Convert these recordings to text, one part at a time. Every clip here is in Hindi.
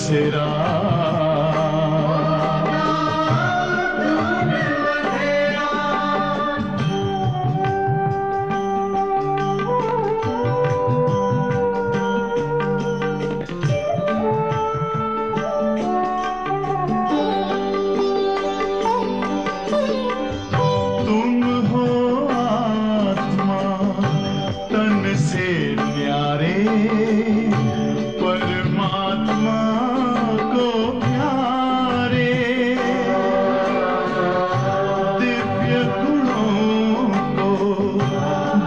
बसेरा। तुम हो आत्मा तन से न्यारे, परमात्मा को प्यारे। दिव्य गुणों को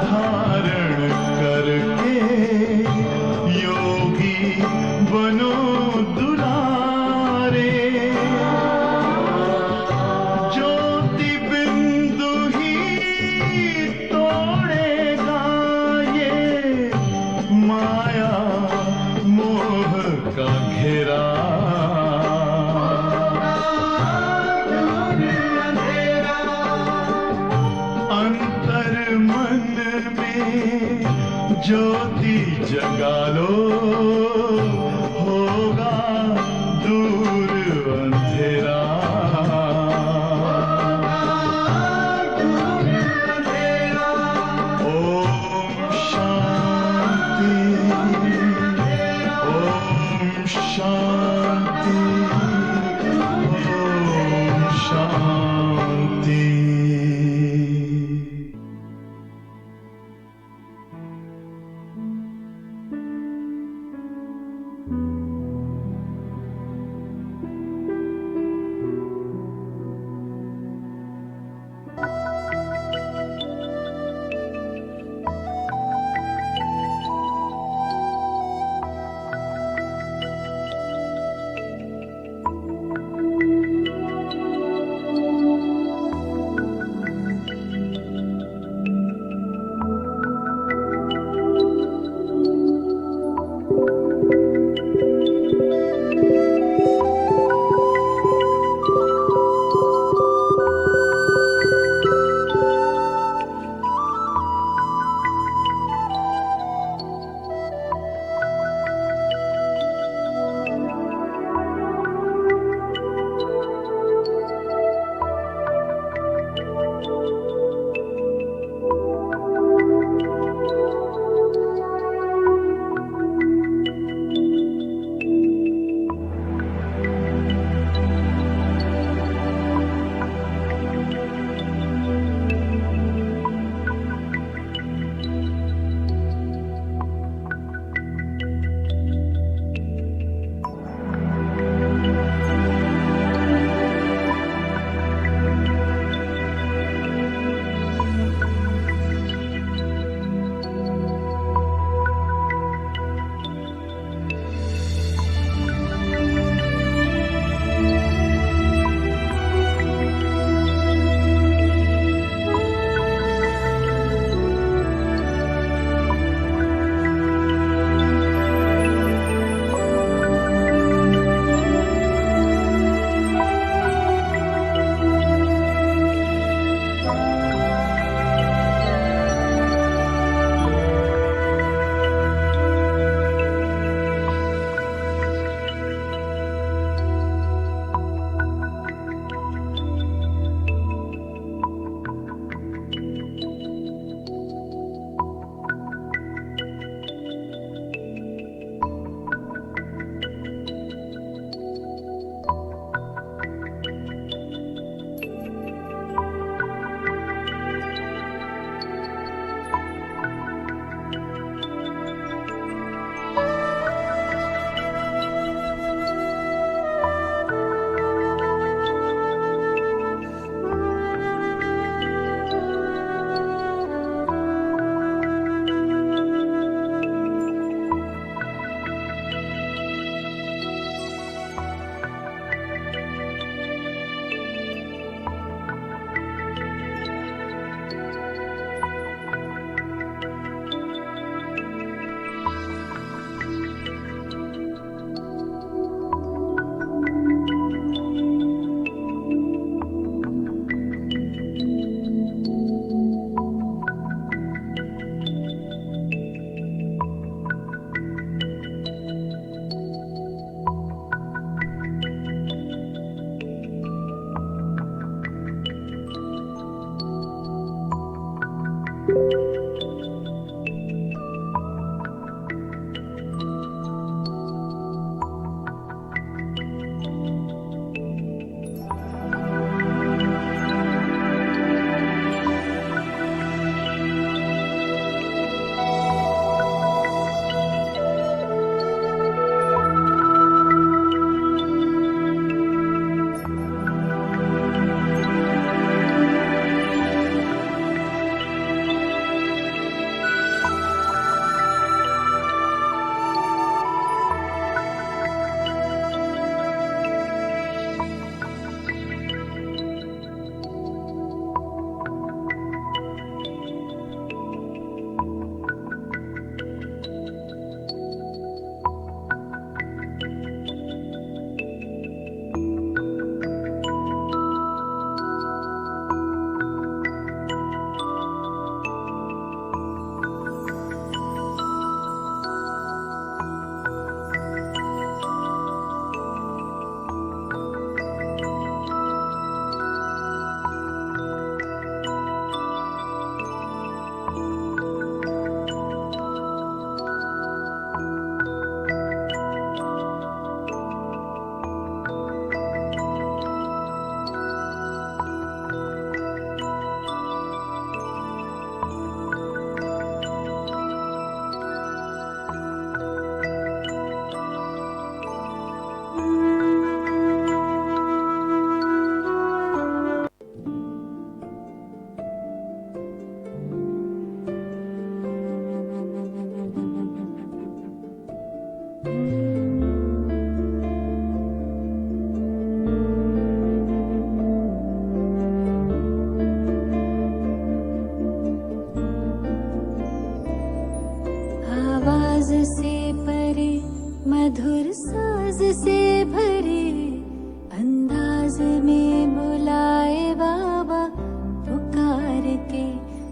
धारण करके योगी बनो दुलारे। ज्योति बिंदु ही तोड़ेगा ये माया मोह का घेरा। अंतर मन में ज्योति जगा लो, होगा दूर अंधेरा। ओम शांति, ओम शांति, ओम शांति।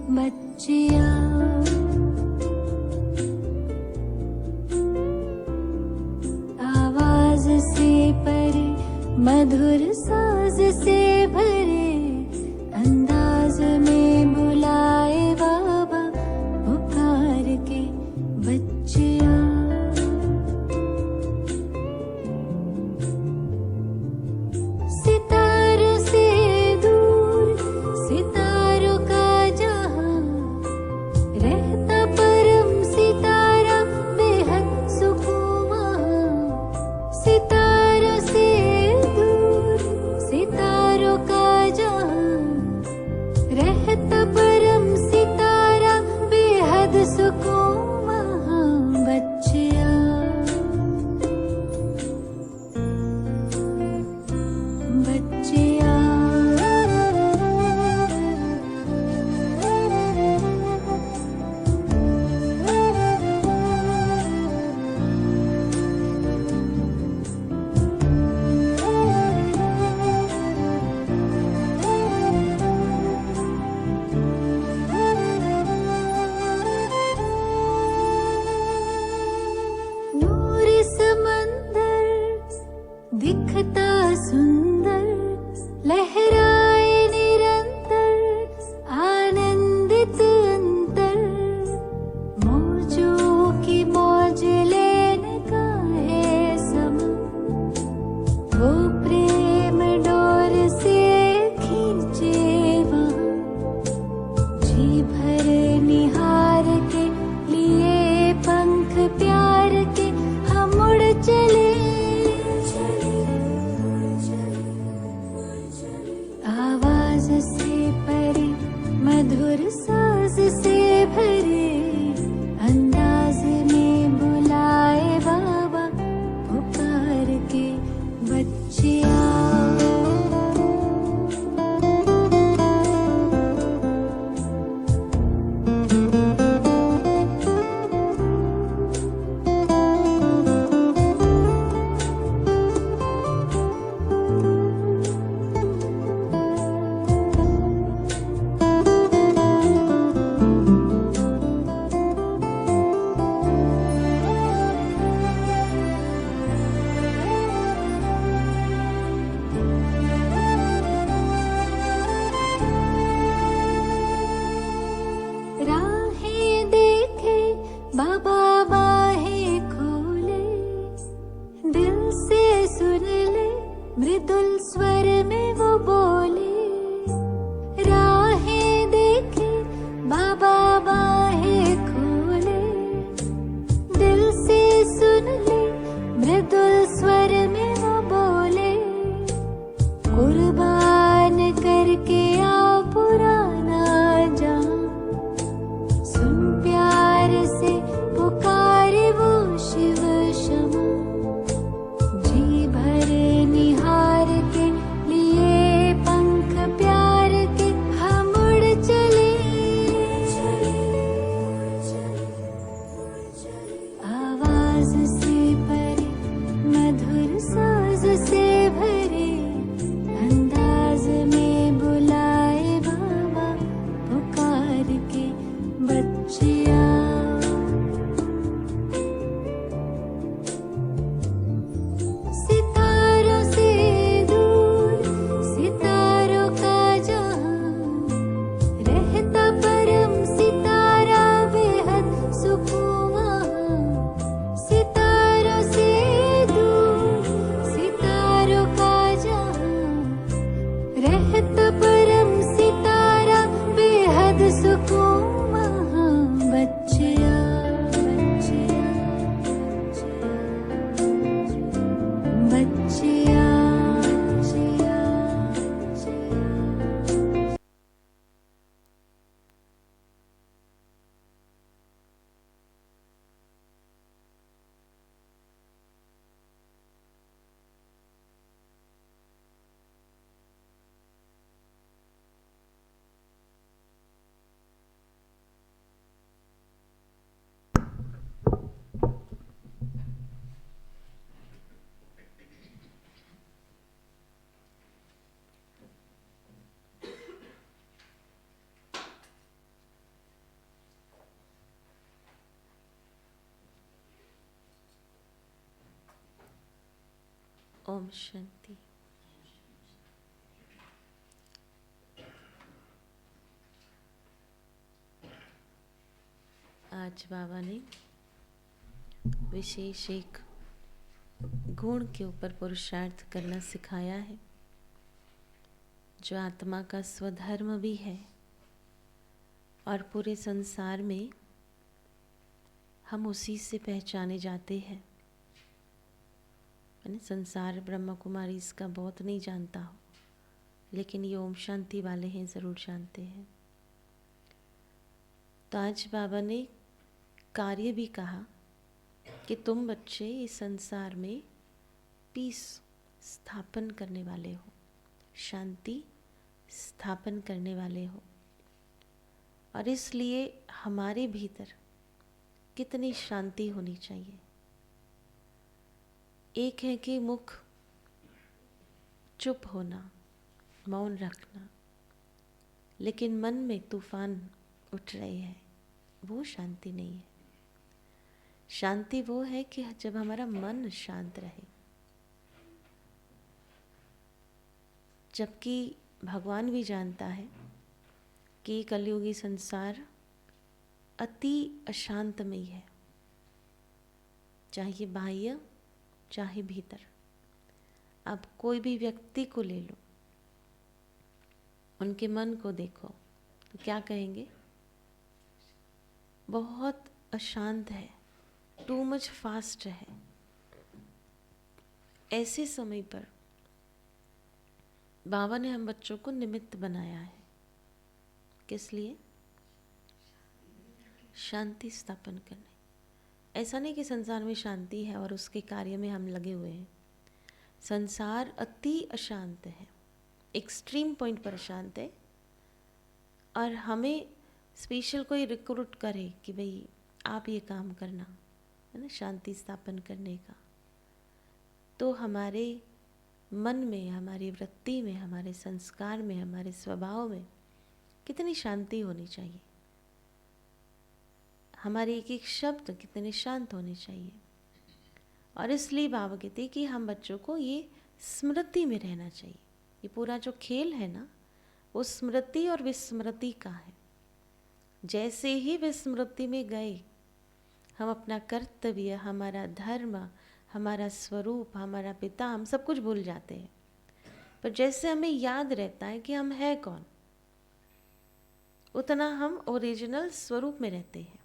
बच्चियाँ आवाज से परे, मधुर साज से भरे, अंदाज में बुलाए बाबा पुकार के बच्चियाँ। सितारों से दूर, सितारों का जहां, रहता परम सितारा, बेहद सुकून वहाँ। सितारों से दूर, सितारों का जहां, रहता परम सितारा, बेहद सुकून वहाँ। बच्चियाँ बच्चियाँ नूर समंदर दिखता सुंदर, लहराए निरंतर, आनंदित अंतर। मौजों की मौज लेने का है समय, वो प्रेम डोर से खींचे वहाँ। जी भर निहार के लिए पंख प्यार के, हम उड़ चले। आवाज से परे, मधुर साज से भरे, अंदाज में बुलाए बाबा पुकार के बच्चियाँ। राहें देखे बाबा बाहें खोले, दिल से सुन ले मृदुल स्वर में वो बोले। राहें देखे बाबा बाहें खोले, दिल से सुन ले मृदुल स्वर में वो बोले। कुर्बान करके आ पुराना जान, सुन प्यार से पुकारे वो शिव क्षमा। जी भर निहार के लिए पंख प्यार के, हम उड़ चले। आवाज से परे, मधुर साज से भरे, अंदाज में बुला ओम शांति। आज बाबा ने विशेष एक गुण के ऊपर पुरुषार्थ करना सिखाया है, जो आत्मा का स्वधर्म भी है और पूरे संसार में हम उसी से पहचाने जाते हैं। मैंने संसार ब्रह्मा कुमारी इसका बहुत नहीं जानता हो, लेकिन ये ओम शांति वाले हैं ज़रूर जानते हैं। तो आज बाबा ने कार्य भी कहा कि तुम बच्चे इस संसार में पीस स्थापन करने वाले हो, शांति स्थापन करने वाले हो। और इसलिए हमारे भीतर कितनी शांति होनी चाहिए। एक है कि मुख चुप होना, मौन रखना, लेकिन मन में तूफान उठ रहे हैं, वो शांति नहीं है। शांति वो है कि जब हमारा मन शांत रहे। जबकि भगवान भी जानता है कि कलयुगी संसार अति अशांतमयी है, चाहे बाह्य चाहे भीतर। आप कोई भी व्यक्ति को ले लो, उनके मन को देखो तो क्या कहेंगे? बहुत अशांत है, टू मच फास्ट है। ऐसे समय पर बाबा ने हम बच्चों को निमित्त बनाया है। किस लिए? शांति स्थापन करने। ऐसा नहीं कि संसार में शांति है और उसके कार्य में हम लगे हुए हैं। संसार अति अशांत है, एक्सट्रीम पॉइंट पर अशांत है। और हमें स्पेशल कोई रिक्रूट करे कि भाई आप ये काम करना है ना, शांति स्थापन करने का, तो हमारे मन में, हमारी वृत्ति में, हमारे संस्कार में, हमारे स्वभाव में कितनी शांति होनी चाहिए। हमारे एक एक शब्द कितने शांत होने चाहिए। और इसलिए बाबा कहते हैं कि हम बच्चों को ये स्मृति में रहना चाहिए। ये पूरा जो खेल है ना, वो स्मृति और विस्मृति का है। जैसे ही विस्मृति में गए, हम अपना कर्तव्य, हमारा धर्म, हमारा स्वरूप, हमारा पिता, हम सब कुछ भूल जाते हैं। पर जैसे हमें याद रहता है कि हम हैं कौन, उतना हम ओरिजिनल स्वरूप में रहते हैं।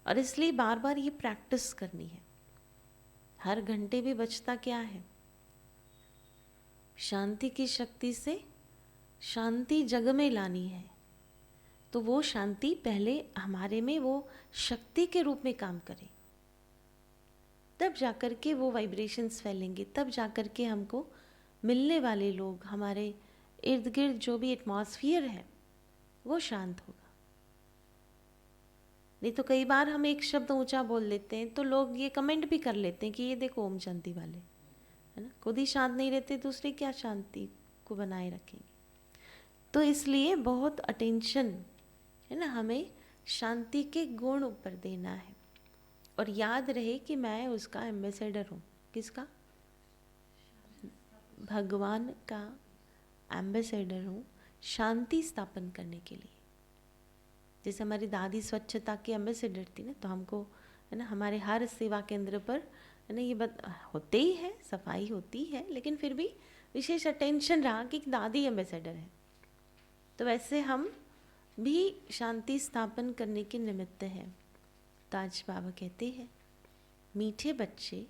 और इसलिए बार बार ये प्रैक्टिस करनी है। हर घंटे भी बचता क्या है? शांति की शक्ति से शांति जग में लानी है। तो वो शांति पहले हमारे में वो शक्ति के रूप में काम करे, तब जाकर के वो वाइब्रेशंस फैलेंगे, तब जाकर के हमको मिलने वाले लोग, हमारे इर्द गिर्द जो भी एटमॉस्फियर है वो शांत होगा। नहीं तो कई बार हम एक शब्द ऊंचा बोल लेते हैं तो लोग ये कमेंट भी कर लेते हैं कि ये देखो ओम शांति वाले, है ना, खुद ही शांत नहीं रहते, दूसरे क्या शांति को बनाए रखेंगे। तो इसलिए बहुत अटेंशन है ना, हमें शांति के गुण ऊपर देना है। और याद रहे कि मैं उसका एम्बेसडर हूँ। किसका? भगवान का एम्बेसडर हूँ, शांति स्थापन करने के लिए। जैसे हमारी दादी स्वच्छता की एम्बेसडर थी ना, तो हमको है ना, हमारे हर सेवा केंद्र पर है ना, ये होते ही है, सफाई होती है, लेकिन फिर भी विशेष अटेंशन रहा कि दादी एम्बेसडर है। तो वैसे हम भी शांति स्थापन करने के निमित्त हैं। तो आज बाबा कहते हैं, मीठे बच्चे,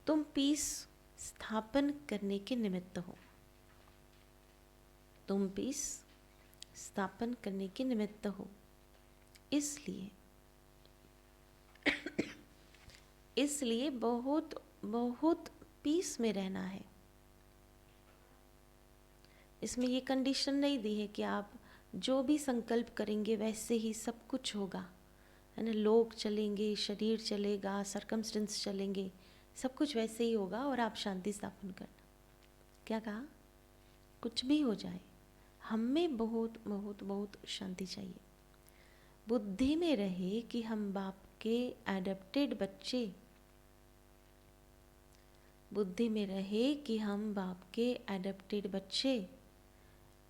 तुम पीस स्थापन करने के निमित्त हो। तुम पीस स्थापन करने के निमित्त हो। इसलिए बहुत बहुत पीस में रहना है। इसमें ये कंडीशन नहीं दी है कि आप जो भी संकल्प करेंगे वैसे ही सब कुछ होगा, है ना। लोग चलेंगे, शरीर चलेगा, सरकमस्टेंस चलेंगे, सब कुछ वैसे ही होगा और आप शांति स्थापन करना। क्या कहा? कुछ भी हो जाए, हम में बहुत बहुत बहुत शांति चाहिए। बुद्धि में रहे कि हम बाप के एडप्टेड बच्चे, बुद्धि में रहे कि हम बाप के एडप्टेड बच्चे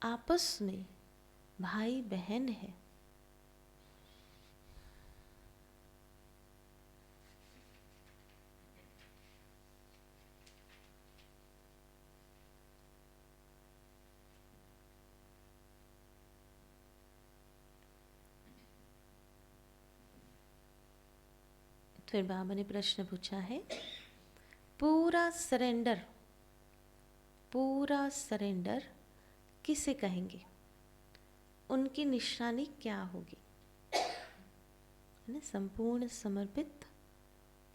आपस में भाई बहन है। फिर बाबा ने प्रश्न पूछा है, पूरा सरेंडर किसे कहेंगे, उनकी निशानी क्या होगी? है ना, संपूर्ण समर्पित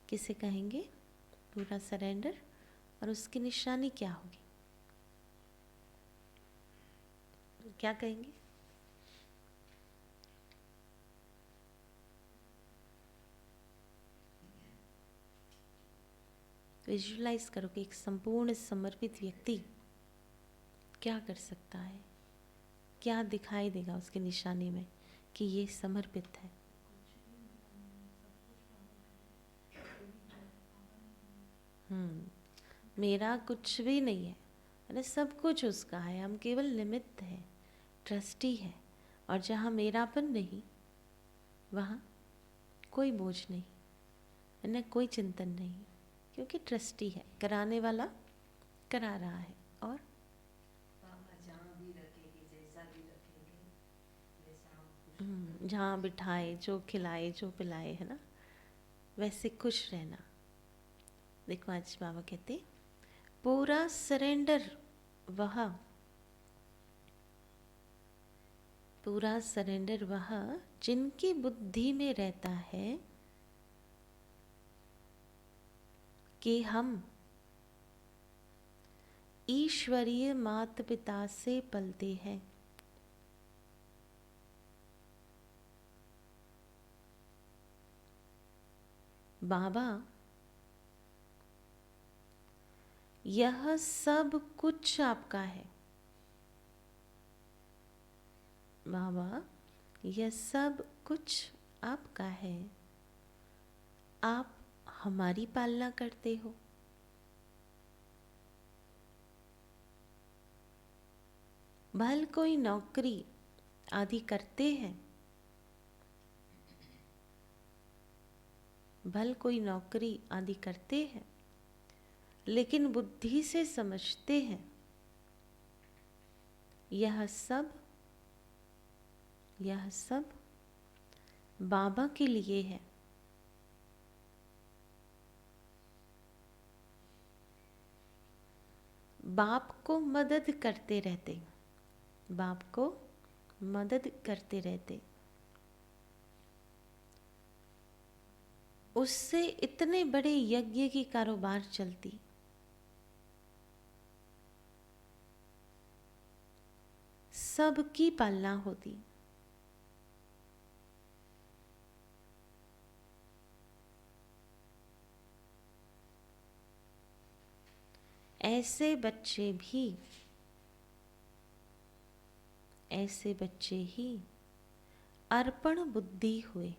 किसे कहेंगे, पूरा सरेंडर, और उसकी निशानी क्या होगी? क्या कहेंगे? विजुअलाइज करो कि एक संपूर्ण समर्पित व्यक्ति क्या कर सकता है, क्या दिखाई देगा उसकी निशानी में कि ये समर्पित है। मेरा कुछ भी नहीं है, अरे सब कुछ उसका है, हम केवल निमित्त है, ट्रस्टी है। और जहाँ मेरापन नहीं, वहाँ कोई बोझ नहीं है ना, कोई चिंतन नहीं, क्योंकि ट्रस्टी है, कराने वाला करा रहा है। और जहाँ बिठाए, जो खिलाए, जो पिलाए, है ना, वैसे खुश रहना। देखो आज बाबा कहते पूरा सरेंडर वह जिनकी बुद्धि में रहता है कि हम ईश्वरीय माता पिता से पलते हैं। बाबा यह सब कुछ आपका है, बाबा यह सब कुछ आपका है, आप हमारी पालना करते हो। भल कोई नौकरी आदि करते हैं, भल कोई नौकरी आदि करते हैं, लेकिन बुद्धि से समझते हैं यह सब बाबा के लिए है। बाप को मदद करते रहते, बाप को मदद करते रहते, उससे इतने बड़े यज्ञ की कारोबार चलती। सबकी पालना होती। ऐसे बच्चे ही अर्पण बुद्धि हुए।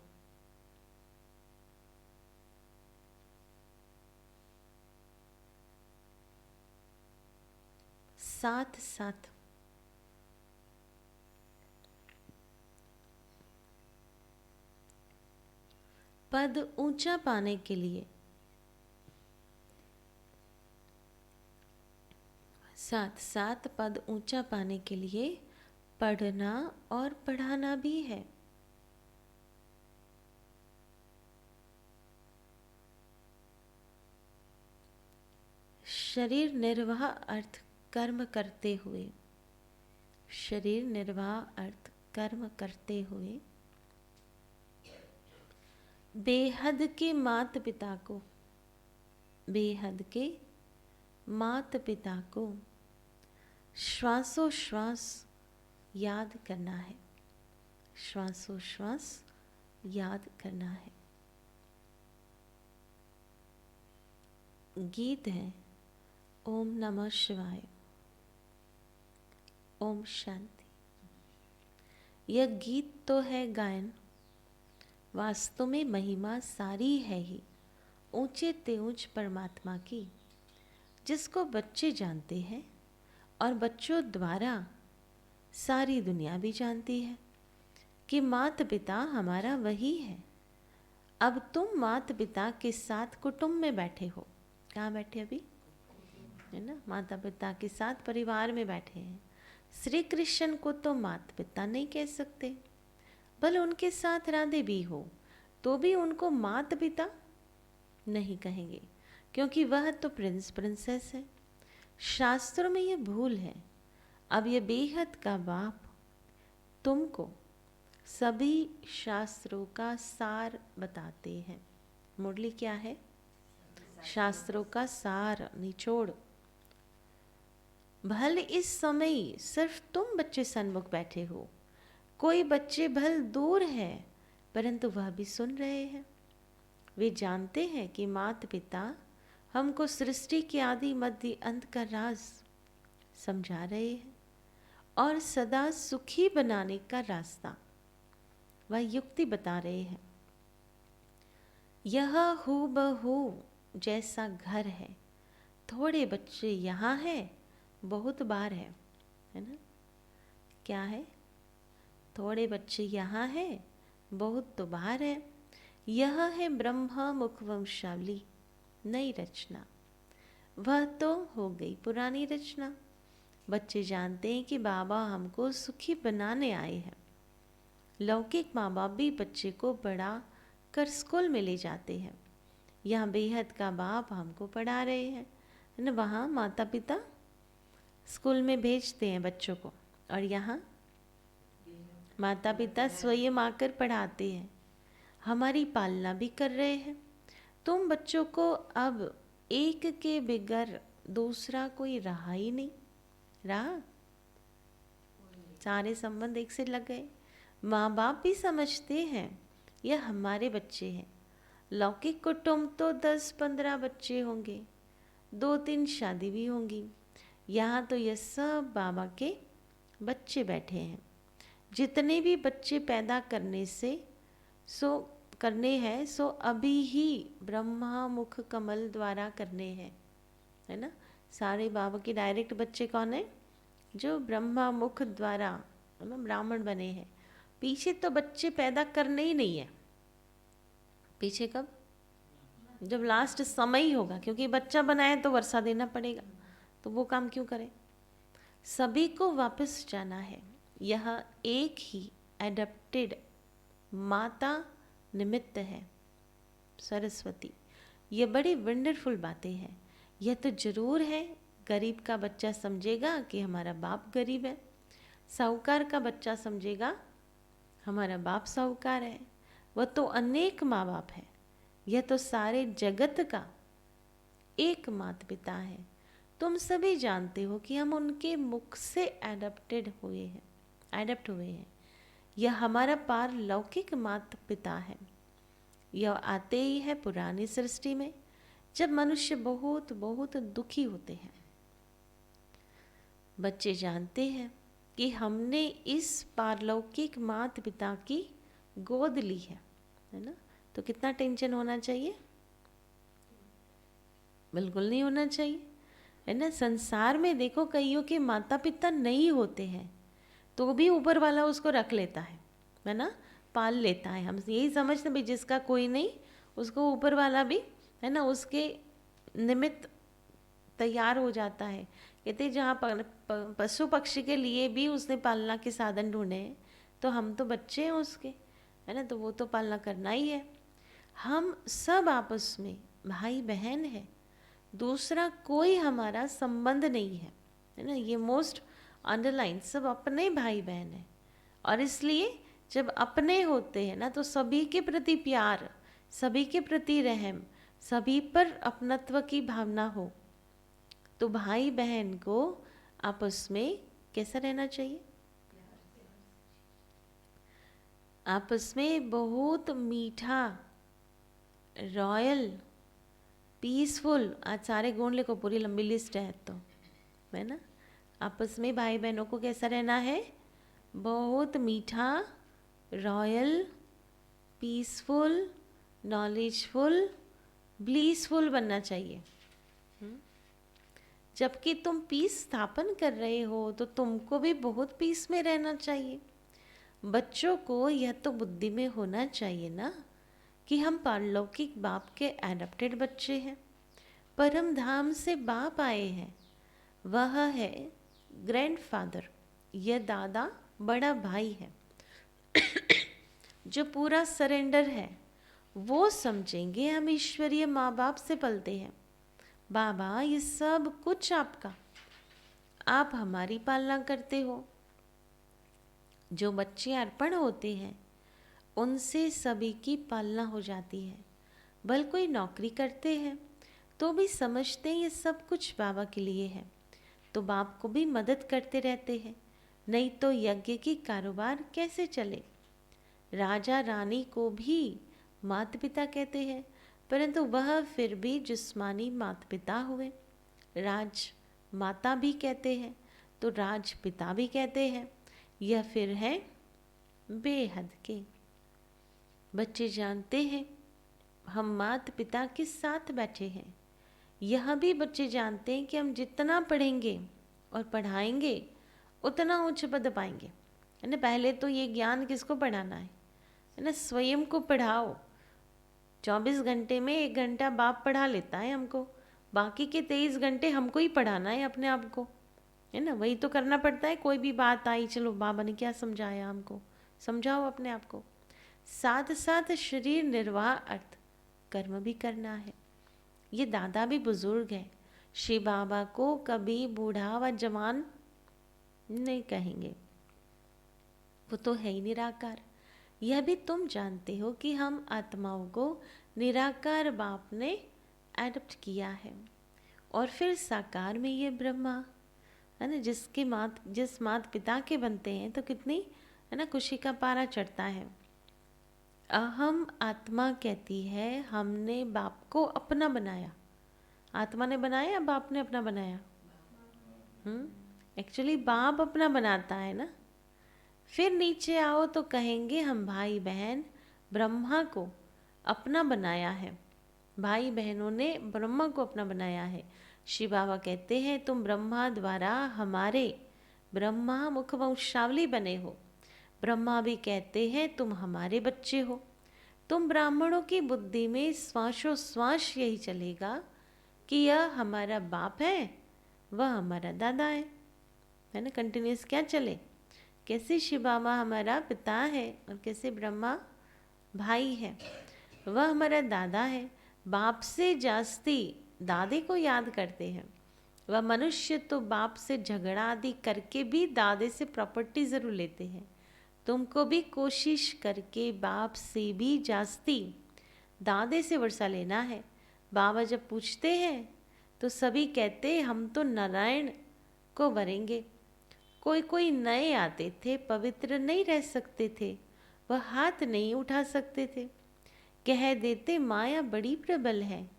साथ साथ पद ऊंचा पाने के लिए, साथ साथ पद ऊंचा पाने के लिए पढ़ना और पढ़ाना भी है। शरीर निर्वाह अर्थ कर्म करते हुए, शरीर निर्वाह अर्थ कर्म करते हुए बेहद के माता पिता को, बेहद के माता पिता को श्वासोश्वास याद करना है, श्वासोश्वास याद करना है। गीत है ओम नमः शिवाय, ओम शांति। यह गीत तो है गायन, वास्तव में महिमा सारी है ही ऊंचे ते ऊंच परमात्मा की। जिसको बच्चे जानते हैं और बच्चों द्वारा सारी दुनिया भी जानती है कि माता पिता हमारा वही है। अब तुम माता पिता के साथ कुटुंब में बैठे हो। कहाँ बैठे अभी? है ना, माता पिता के साथ परिवार में बैठे हैं। श्री कृष्ण को तो माता पिता नहीं कह सकते, भले उनके साथ राधे भी हो तो भी उनको माता पिता नहीं कहेंगे, क्योंकि वह तो प्रिंस प्रिंसेस है। शास्त्रों में ये भूल है। अब ये बेहद का बाप तुमको सभी शास्त्रों का सार बताते हैं। मुरली क्या है? शास्त्रों का सार, निचोड़। भले इस समय सिर्फ तुम बच्चे सन्मुख बैठे हो, कोई बच्चे भले दूर है, परंतु वह भी सुन रहे हैं। वे जानते हैं कि माता पिता हमको सृष्टि के आदि मध्य अंत का राज समझा रहे हैं और सदा सुखी बनाने का रास्ता वह युक्ति बता रहे हैं। यह हूबहू जैसा घर है, थोड़े बच्चे यहाँ है, बहुत बार है ना? क्या है? थोड़े बच्चे यहाँ है, बहुत तो बाहर है। यह है ब्रह्मा मुख वंशावली, नई रचना। वह तो हो गई पुरानी रचना। बच्चे जानते हैं कि बाबा हमको सुखी बनाने आए हैं। लौकिक माँ बाप भी बच्चे को बड़ा कर स्कूल में ले जाते हैं। यहाँ बेहद का बाप हमको पढ़ा रहे हैं न, वहाँ माता पिता स्कूल में भेजते हैं बच्चों को, और यहाँ माता पिता स्वयं आकर पढ़ाते हैं, हमारी पालना भी कर रहे हैं। तुम बच्चों को अब एक के बगैर दूसरा कोई रहा ही नहीं रहा। सारे संबंध एक से लग गए। माँ बाप भी समझते हैं यह हमारे बच्चे हैं। लौकिक कुटुंब तो 10-15 बच्चे होंगे, 2-3 शादी भी होंगी। यहाँ तो यह सब बाबा के बच्चे बैठे हैं। जितने भी बच्चे पैदा करने हैं सो अभी ही ब्रह्मा मुख कमल द्वारा करने हैं, है ना। सारे बाबा के डायरेक्ट बच्चे कौन है? जो ब्रह्मा मुख द्वारा ब्राह्मण बने हैं। पीछे तो बच्चे पैदा करने ही नहीं है। पीछे कब? जब लास्ट समय ही होगा, क्योंकि बच्चा बनाए तो वर्षा देना पड़ेगा, तो वो काम क्यों करें। सभी को वापस जाना है। यह एक ही एडप्टेड माता निमित्त है, सरस्वती। ये बड़ी वंडरफुल बातें हैं। यह तो जरूर है, गरीब का बच्चा समझेगा कि हमारा बाप गरीब है, साहूकार का बच्चा समझेगा हमारा बाप साहूकार है। वह तो अनेक माँ बाप है, यह तो सारे जगत का एक माता पिता है। तुम सभी जानते हो कि हम उनके मुख से एडप्ट हुए हैं। यह हमारा पारलौकिक माता पिता है। यह आते ही है पुरानी सृष्टि में, जब मनुष्य बहुत बहुत दुखी होते हैं। बच्चे जानते हैं कि हमने इस पारलौकिक माता पिता की गोद ली है ना। तो कितना टेंशन होना चाहिए? बिल्कुल नहीं होना चाहिए, है ना। संसार में देखो, कईयों के माता पिता नहीं होते हैं तो भी ऊपर वाला उसको रख लेता है ना, पाल लेता है। हम यही समझते भाई जिसका कोई नहीं उसको ऊपर वाला भी, है ना, उसके निमित्त तैयार हो जाता है। कहते जहाँ पशु पक्षी के लिए भी उसने पालना के साधन ढूंढे हैं, तो हम तो बच्चे हैं उसके, है ना, तो वो तो पालना करना ही है। हम सब आपस में भाई बहन है, दूसरा कोई हमारा संबंध नहीं है ना। ये मोस्ट अंडरलाइन, सब अपने भाई बहन है। और इसलिए जब अपने होते हैं ना, तो सभी के प्रति प्यार, सभी के प्रति रहम, सभी पर अपनत्व की भावना हो, तो भाई बहन को आपस में कैसा रहना चाहिए? आपस में बहुत मीठा, रॉयल, पीसफुल। आज सारे गुण लिखो, पूरी लंबी लिस्ट है तो, है ना। आपस में भाई बहनों को कैसा रहना है? बहुत मीठा, रॉयल, पीसफुल, नॉलेजफुल, ब्लीसफुल बनना चाहिए। जबकि तुम पीस स्थापन कर रहे हो तो तुमको भी बहुत पीस में रहना चाहिए। बच्चों को यह तो बुद्धि में होना चाहिए ना कि हम पारलौकिक बाप के एडप्टेड बच्चे हैं, परम धाम से बाप आए हैं, वह है ग्रैंडफादर, यह दादा बड़ा भाई है जो पूरा सरेंडर है। वो समझेंगे हम ईश्वरीय माँ बाप से पलते हैं। बाबा ये सब कुछ आपका, आप हमारी पालना करते हो। जो बच्चे अर्पण होते हैं उनसे सभी की पालना हो जाती है। भल कोई नौकरी करते हैं तो भी समझते हैं ये सब कुछ बाबा के लिए है, तो बाप को भी मदद करते रहते हैं, नहीं तो यज्ञ की कारोबार कैसे चले। राजा रानी को भी माता पिता कहते हैं, परंतु वह फिर भी जिस्मानी माता पिता हुए। राज माता भी कहते हैं तो राज पिता भी कहते हैं, यह फिर है बेहद के। बच्चे जानते हैं हम माता पिता के साथ बैठे हैं। यह भी बच्चे जानते हैं कि हम जितना पढ़ेंगे और पढ़ाएंगे उतना उच्च पद पाएंगे, है ना। पहले तो ये ज्ञान किसको पढ़ाना है ना, स्वयं को पढ़ाओ। 24 घंटे में 1 घंटा बाप पढ़ा लेता है हमको, बाकी के 23 घंटे हमको ही पढ़ाना है अपने आप को, है ना। वही तो करना पड़ता है। कोई भी बात आई, चलो बाबा ने क्या समझाया हमको, समझाओ अपने आप को। साथ साथ शरीर निर्वाह अर्थ कर्म भी करना है। ये दादा भी बुजुर्ग है, श्री बाबा को कभी बूढ़ा व जवान नहीं कहेंगे, वो तो है ही निराकार। यह भी तुम जानते हो कि हम आत्माओं को निराकार बाप ने एडप्ट किया है, और फिर साकार में ये ब्रह्मा, है ना, जिस मात पिता के बनते हैं तो कितनी, है ना, खुशी का पारा चढ़ता है। अहम आत्मा कहती है हमने बाप को अपना बनाया। आत्मा ने बनाया या बाप ने अपना बनाया? एक्चुअली बाप अपना बनाता है ना। फिर नीचे आओ तो कहेंगे हम भाई बहन ब्रह्मा को अपना बनाया है। भाई बहनों ने ब्रह्मा को अपना बनाया है। शिव बाबा कहते हैं तुम ब्रह्मा द्वारा हमारे ब्रह्मा मुख वंशावली बने हो। ब्रह्मा भी कहते हैं तुम हमारे बच्चे हो। तुम ब्राह्मणों की बुद्धि में श्वासोश्वास यही चलेगा कि यह हमारा बाप है, वह हमारा दादा है ना। कंटिन्यूस क्या चले, कैसे शिव बाबा हमारा पिता है और कैसे ब्रह्मा भाई है, वह हमारा दादा है। बाप से जास्ती दादे को याद करते हैं। वह मनुष्य तो बाप से झगड़ा आदि करके भी दादे से प्रॉपर्टी ज़रूर लेते हैं। तुमको भी कोशिश करके बाप से भी जास्ती दादे से वर्षा लेना है। बाबा जब पूछते हैं तो सभी कहते हम तो नारायण को वरेंगे। कोई कोई नए आते थे, पवित्र नहीं रह सकते थे, वह हाथ नहीं उठा सकते थे। कह देते माया बड़ी प्रबल है,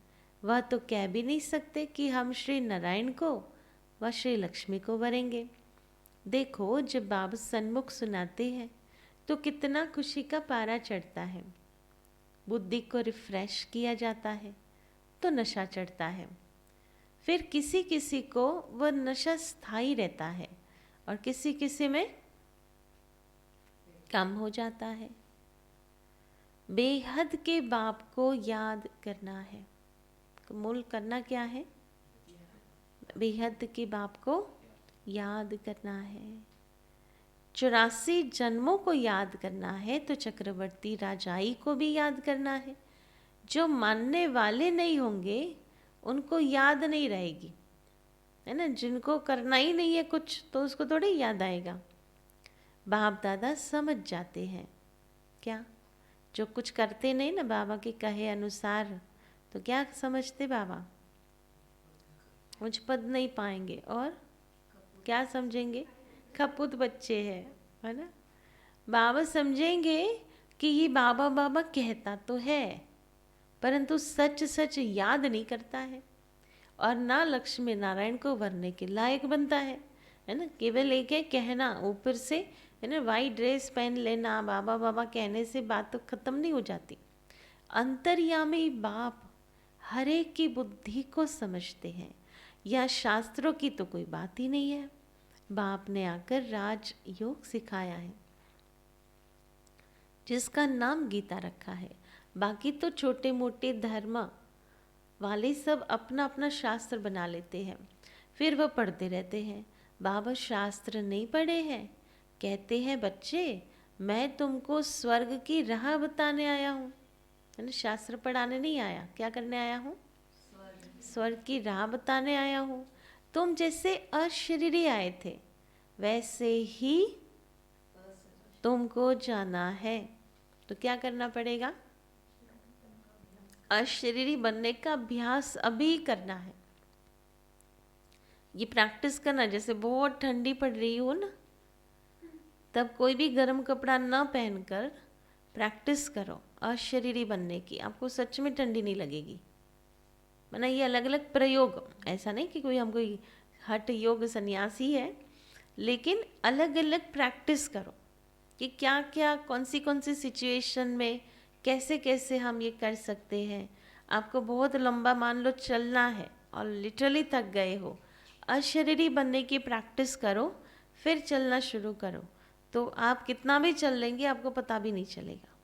वह तो कह भी नहीं सकते कि हम श्री नारायण को व श्री लक्ष्मी को वरेंगे। देखो जब बाबा सन्मुख सुनाते हैं तो कितना खुशी का पारा चढ़ता है। बुद्धि को रिफ्रेश किया जाता है तो नशा चढ़ता है। फिर किसी किसी को वह नशा स्थायी रहता है और किसी किसी में कम हो जाता है। बेहद के बाप को याद करना है। मूल करना क्या है? बेहद के बाप को याद करना है। 84 जन्मों को याद करना है तो चक्रवर्ती राजाई को भी याद करना है। जो मानने वाले नहीं होंगे उनको याद नहीं रहेगी, है ना। जिनको करना ही नहीं है कुछ तो उसको थोड़ी याद आएगा। बाप दादा समझ जाते हैं क्या, जो कुछ करते नहीं ना बाबा के कहे अनुसार, तो क्या समझते बाबा? उच्च पद नहीं पाएंगे और क्या समझेंगे? खपुत बच्चे हैं, है ना। बाबा समझेंगे कि ये बाबा बाबा कहता तो है परंतु सच सच याद नहीं करता है और ना लक्ष्मी नारायण को वरने के लायक बनता है ना। केवल एक है कहना ऊपर से, है ना, वाइट ड्रेस पहन लेना, बाबा बाबा कहने से बात तो खत्म नहीं हो जाती। अंतर्यामी बाप हर एक की बुद्धि को समझते हैं। या शास्त्रों की तो कोई बात ही नहीं है। बाप ने आकर राज योग सिखाया है, जिसका नाम गीता रखा है। बाकी तो छोटे मोटे धर्म वाले सब अपना अपना शास्त्र बना लेते हैं, फिर वह पढ़ते रहते हैं। बाबा शास्त्र नहीं पढ़े हैं, कहते हैं बच्चे मैं तुमको स्वर्ग की राह बताने आया हूँ। है ना, शास्त्र पढ़ाने नहीं आया, क्या करने आया हूँ? स्वर्ग की राह बताने आया हूँ। तुम जैसे अशरीरी आए थे वैसे ही तुमको जाना है, तो क्या करना पड़ेगा? अशरीरी बनने का अभ्यास अभी करना है। ये प्रैक्टिस करना, जैसे बहुत ठंडी पड़ रही हो ना, तब कोई भी गर्म कपड़ा ना पहनकर प्रैक्टिस करो अशरीरी बनने की, आपको सच में ठंडी नहीं लगेगी। माना ये अलग अलग प्रयोग, ऐसा नहीं कि कोई हम कोई हठ योग सन्यासी है, लेकिन अलग अलग प्रैक्टिस करो कि क्या क्या कौन सी सिचुएशन में कैसे कैसे हम ये कर सकते हैं। आपको बहुत लंबा मान लो चलना है और लिटरली थक गए हो, अशरीरी बनने की प्रैक्टिस करो, फिर चलना शुरू करो, तो आप कितना भी चल लेंगे आपको पता भी नहीं चलेगा।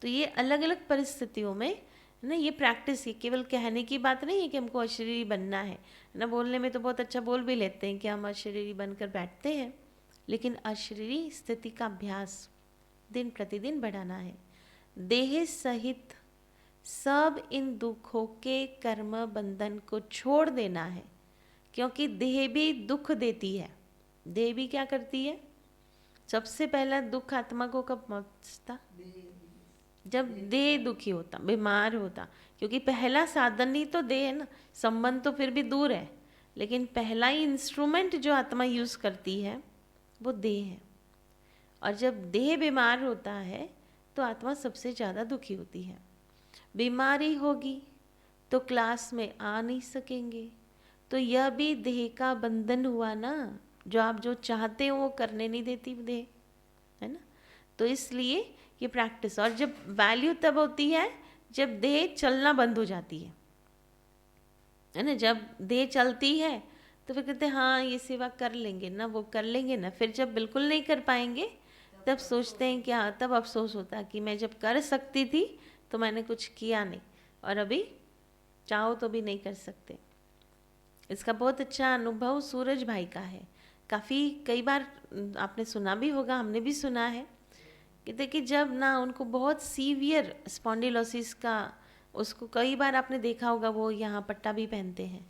तो ये अलग अलग परिस्थितियों में ना ये प्रैक्टिस, ये केवल कहने की बात नहीं है कि हमको अशरीरी बनना है ना। बोलने में तो बहुत अच्छा बोल भी लेते हैं कि हम अशरीरी बनकर बैठते हैं, लेकिन अशरीरी स्थिति का अभ्यास दिन प्रतिदिन बढ़ाना है। देह सहित सब इन दुखों के कर्म बंधन को छोड़ देना है, क्योंकि देह भी दुख देती है। देह भी क्या करती है? सबसे पहला दुख आत्मा को कब पहुंचता? जब देह दुखी होता, बीमार होता, क्योंकि पहला साधन ही तो देह है ना। संबंध तो फिर भी दूर है, लेकिन पहला ही इंस्ट्रूमेंट जो आत्मा यूज करती है वो देह है। और जब देह बीमार होता है तो आत्मा सबसे ज़्यादा दुखी होती है। बीमारी होगी तो क्लास में आ नहीं सकेंगे, तो यह भी देह का बंधन हुआ ना। जो आप जो चाहते हो वो करने नहीं देती देह, है ना। तो इसलिए ये प्रैक्टिस, और जब वैल्यू तब होती है जब देह चलना बंद हो जाती है ना। जब देह चलती है तो फिर कहते हैं हाँ ये सेवा कर लेंगे ना, वो कर लेंगे ना। फिर जब बिल्कुल नहीं कर पाएंगे तब सोचते हैं कि हाँ, तब अफसोस होता है कि मैं जब कर सकती थी तो मैंने कुछ किया नहीं, और अभी चाहो तो भी नहीं कर सकते। इसका बहुत अच्छा अनुभव सूरज भाई का है। काफ़ी कई बार आपने सुना भी होगा, हमने भी सुना है कि देखिए जब ना उनको बहुत सीवियर स्पॉन्डिलोसिस का, उसको कई बार आपने देखा होगा वो यहाँ पट्टा भी पहनते हैं,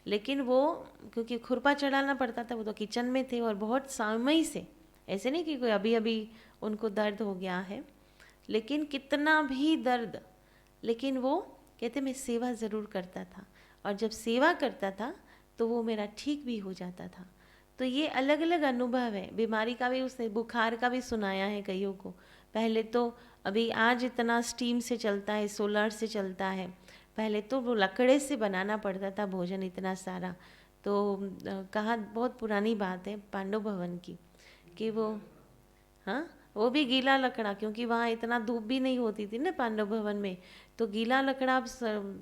लेकिन वो क्योंकि खुरपा चढ़ाना पड़ता था, वो तो किचन में थे और बहुत समय से, ऐसे नहीं कि कोई अभी अभी उनको दर्द हो गया है, लेकिन कितना भी दर्द, लेकिन वो कहते मैं सेवा ज़रूर करता था, और जब सेवा करता था तो वो मेरा ठीक भी हो जाता था। तो ये अलग अलग अनुभव है। बीमारी का भी, उसने बुखार का भी सुनाया है कईयों को। पहले तो अभी आज इतना स्टीम से चलता है, सोलर से चलता है, पहले तो वो लकड़े से बनाना पड़ता था भोजन इतना सारा। तो कहा बहुत पुरानी बात है पांडव भवन की, कि वो हाँ वो भी गीला लकड़ा, क्योंकि वहाँ इतना धूप भी नहीं होती थी ना पांडव भवन में, तो गीला लकड़ा आप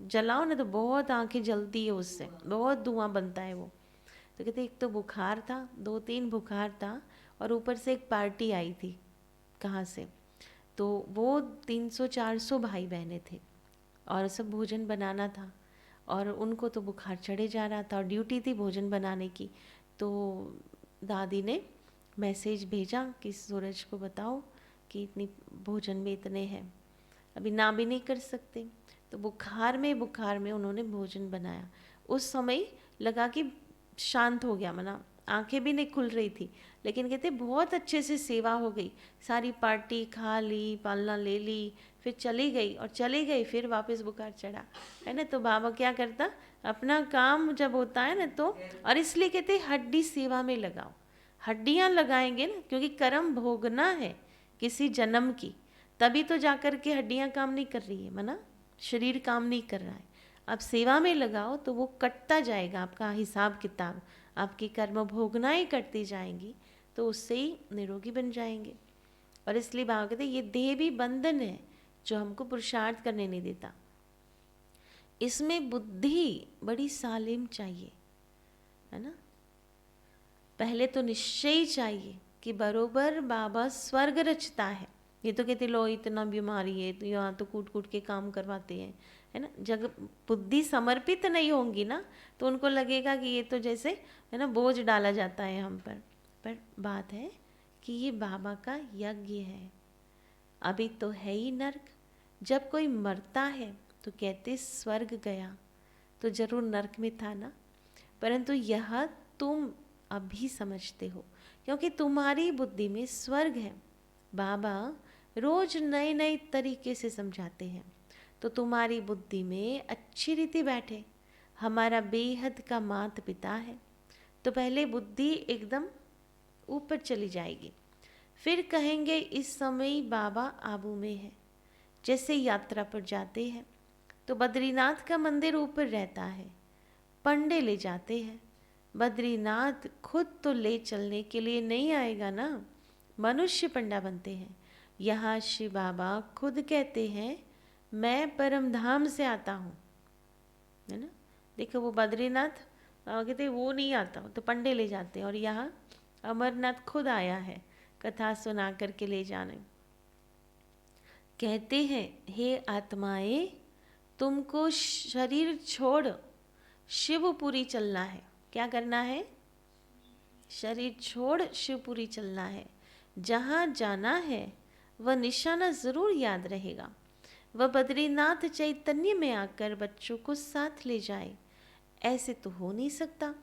जलाओ ना तो बहुत आंखें जलती है, उससे बहुत धुआं बनता है वो। तो कहते एक तो बुखार था, 2-3 बुखार था, और ऊपर से एक पार्टी आई थी कहाँ से, तो वो 300-400 भाई बहनें थे और सब भोजन बनाना था, और उनको तो बुखार चढ़े जा रहा था और ड्यूटी थी भोजन बनाने की। तो दादी ने मैसेज भेजा कि सूरज को बताओ कि इतनी भोजन में इतने हैं, अभी ना भी नहीं कर सकते। तो बुखार में उन्होंने भोजन बनाया। उस समय लगा कि शांत हो गया, मना आंखें भी नहीं खुल रही थी, लेकिन कहते बहुत अच्छे से सेवा हो गई, सारी पार्टी खा ली, पालना ले ली, फिर चली गई, और चली गई फिर वापस बुखार चढ़ा, है ना। तो बाबा क्या करता, अपना काम जब होता है ना तो, और इसलिए कहते हड्डी सेवा में लगाओ, हड्डियाँ लगाएंगे ना, क्योंकि कर्म भोगना है किसी जन्म की, तभी तो जाकर के हड्डियाँ काम नहीं कर रही है, मना शरीर काम नहीं कर रहा है। आप सेवा में लगाओ तो वो कटता जाएगा, आपका हिसाब किताब, आपकी कर्म भोगनाएं कटती जाएंगी, तो उससे ही निरोगी बन जाएंगे। और इसलिए बाबा कहते ये देह भी बंधन है जो हमको पुरुषार्थ करने नहीं देता। इसमें बुद्धि बड़ी सालिम चाहिए, है ना। पहले तो निश्चय चाहिए कि बरोबर बाबा स्वर्ग रचता है। ये तो कहते लो इतना बीमारी है तो यहाँ तो कूट कूट के काम करवाते हैं, है ना। जब बुद्धि समर्पित नहीं होंगी ना तो उनको लगेगा कि ये तो जैसे, है ना, बोझ डाला जाता है हम पर बात है कि ये बाबा का यज्ञ है। अभी तो है ही नर्क। जब कोई मरता है तो कहते स्वर्ग गया, तो जरूर नर्क में था ना। परंतु यह तुम अभी समझते हो क्योंकि तुम्हारी बुद्धि में स्वर्ग है। बाबा रोज नए नए तरीके से समझाते हैं तो तुम्हारी बुद्धि में अच्छी रीति बैठे। हमारा बेहद का माता पिता है तो पहले बुद्धि एकदम ऊपर चली जाएगी, फिर कहेंगे इस समय बाबा आबू में है। जैसे यात्रा पर जाते हैं तो बद्रीनाथ का मंदिर ऊपर रहता है, पंडे ले जाते हैं। बद्रीनाथ खुद तो ले चलने के लिए नहीं आएगा ना, मनुष्य पंडा बनते हैं। यहाँ श्री बाबा खुद कहते हैं मैं परम धाम से आता हूँ, है ना। देखो वो बद्रीनाथ कहते वो नहीं आता तो पंडे ले जाते हैं, और यहाँ अमरनाथ खुद आया है कथा सुना करके ले जाने। कहते हैं हे आत्माएं तुमको शरीर छोड़ शिवपुरी चलना है। क्या करना है? शरीर छोड़ शिवपुरी चलना है। जहाँ जाना है वह निशाना जरूर याद रहेगा। वह बद्रीनाथ चैतन्य में आकर बच्चों को साथ ले जाए, ऐसे तो हो नहीं सकता।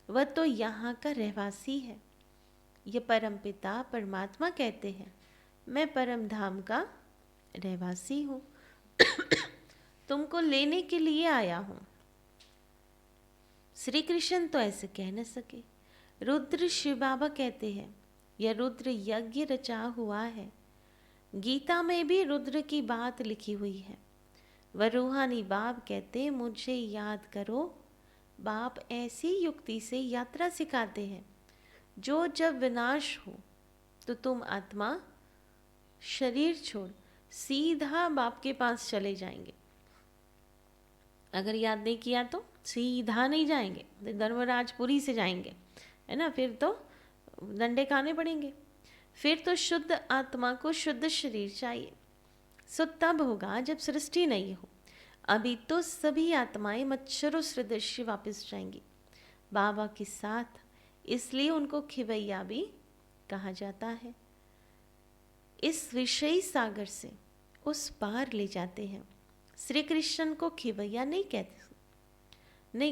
वह तो यहाँ का रहवासी है। ये परमपिता परमात्मा कहते हैं मैं परम धाम का रहवासी हूँ तुमको लेने के लिए आया हूँ। श्री कृष्ण तो ऐसे कह न सके। रुद्र शिव बाबा कहते हैं यह रुद्र यज्ञ रचा हुआ है। गीता में भी रुद्र की बात लिखी हुई है। वह रूहानी बाप कहते मुझे याद करो। बाप ऐसी युक्ति से यात्रा सिखाते हैं जो जब विनाश हो तो तुम आत्मा शरीर छोड़ सीधा बाप के पास चले जाएंगे। अगर याद नहीं किया तो सीधा नहीं जाएंगे, धर्मराजपुरी से जाएंगे, है ना। फिर तो डंडे खाने पड़ेंगे। फिर तो शुद्ध आत्मा को शुद्ध शरीर चाहिए। सो तब होगा जब सृष्टि नहीं हो। अभी तो सभी आत्माएं मच्छरों सदृश वापस जाएंगी बाबा के साथ, इसलिए उनको खिवैया भी कहा जाता है। इस विषयी सागर से उस पार ले जाते हैं। श्री कृष्ण को खिवैया नहीं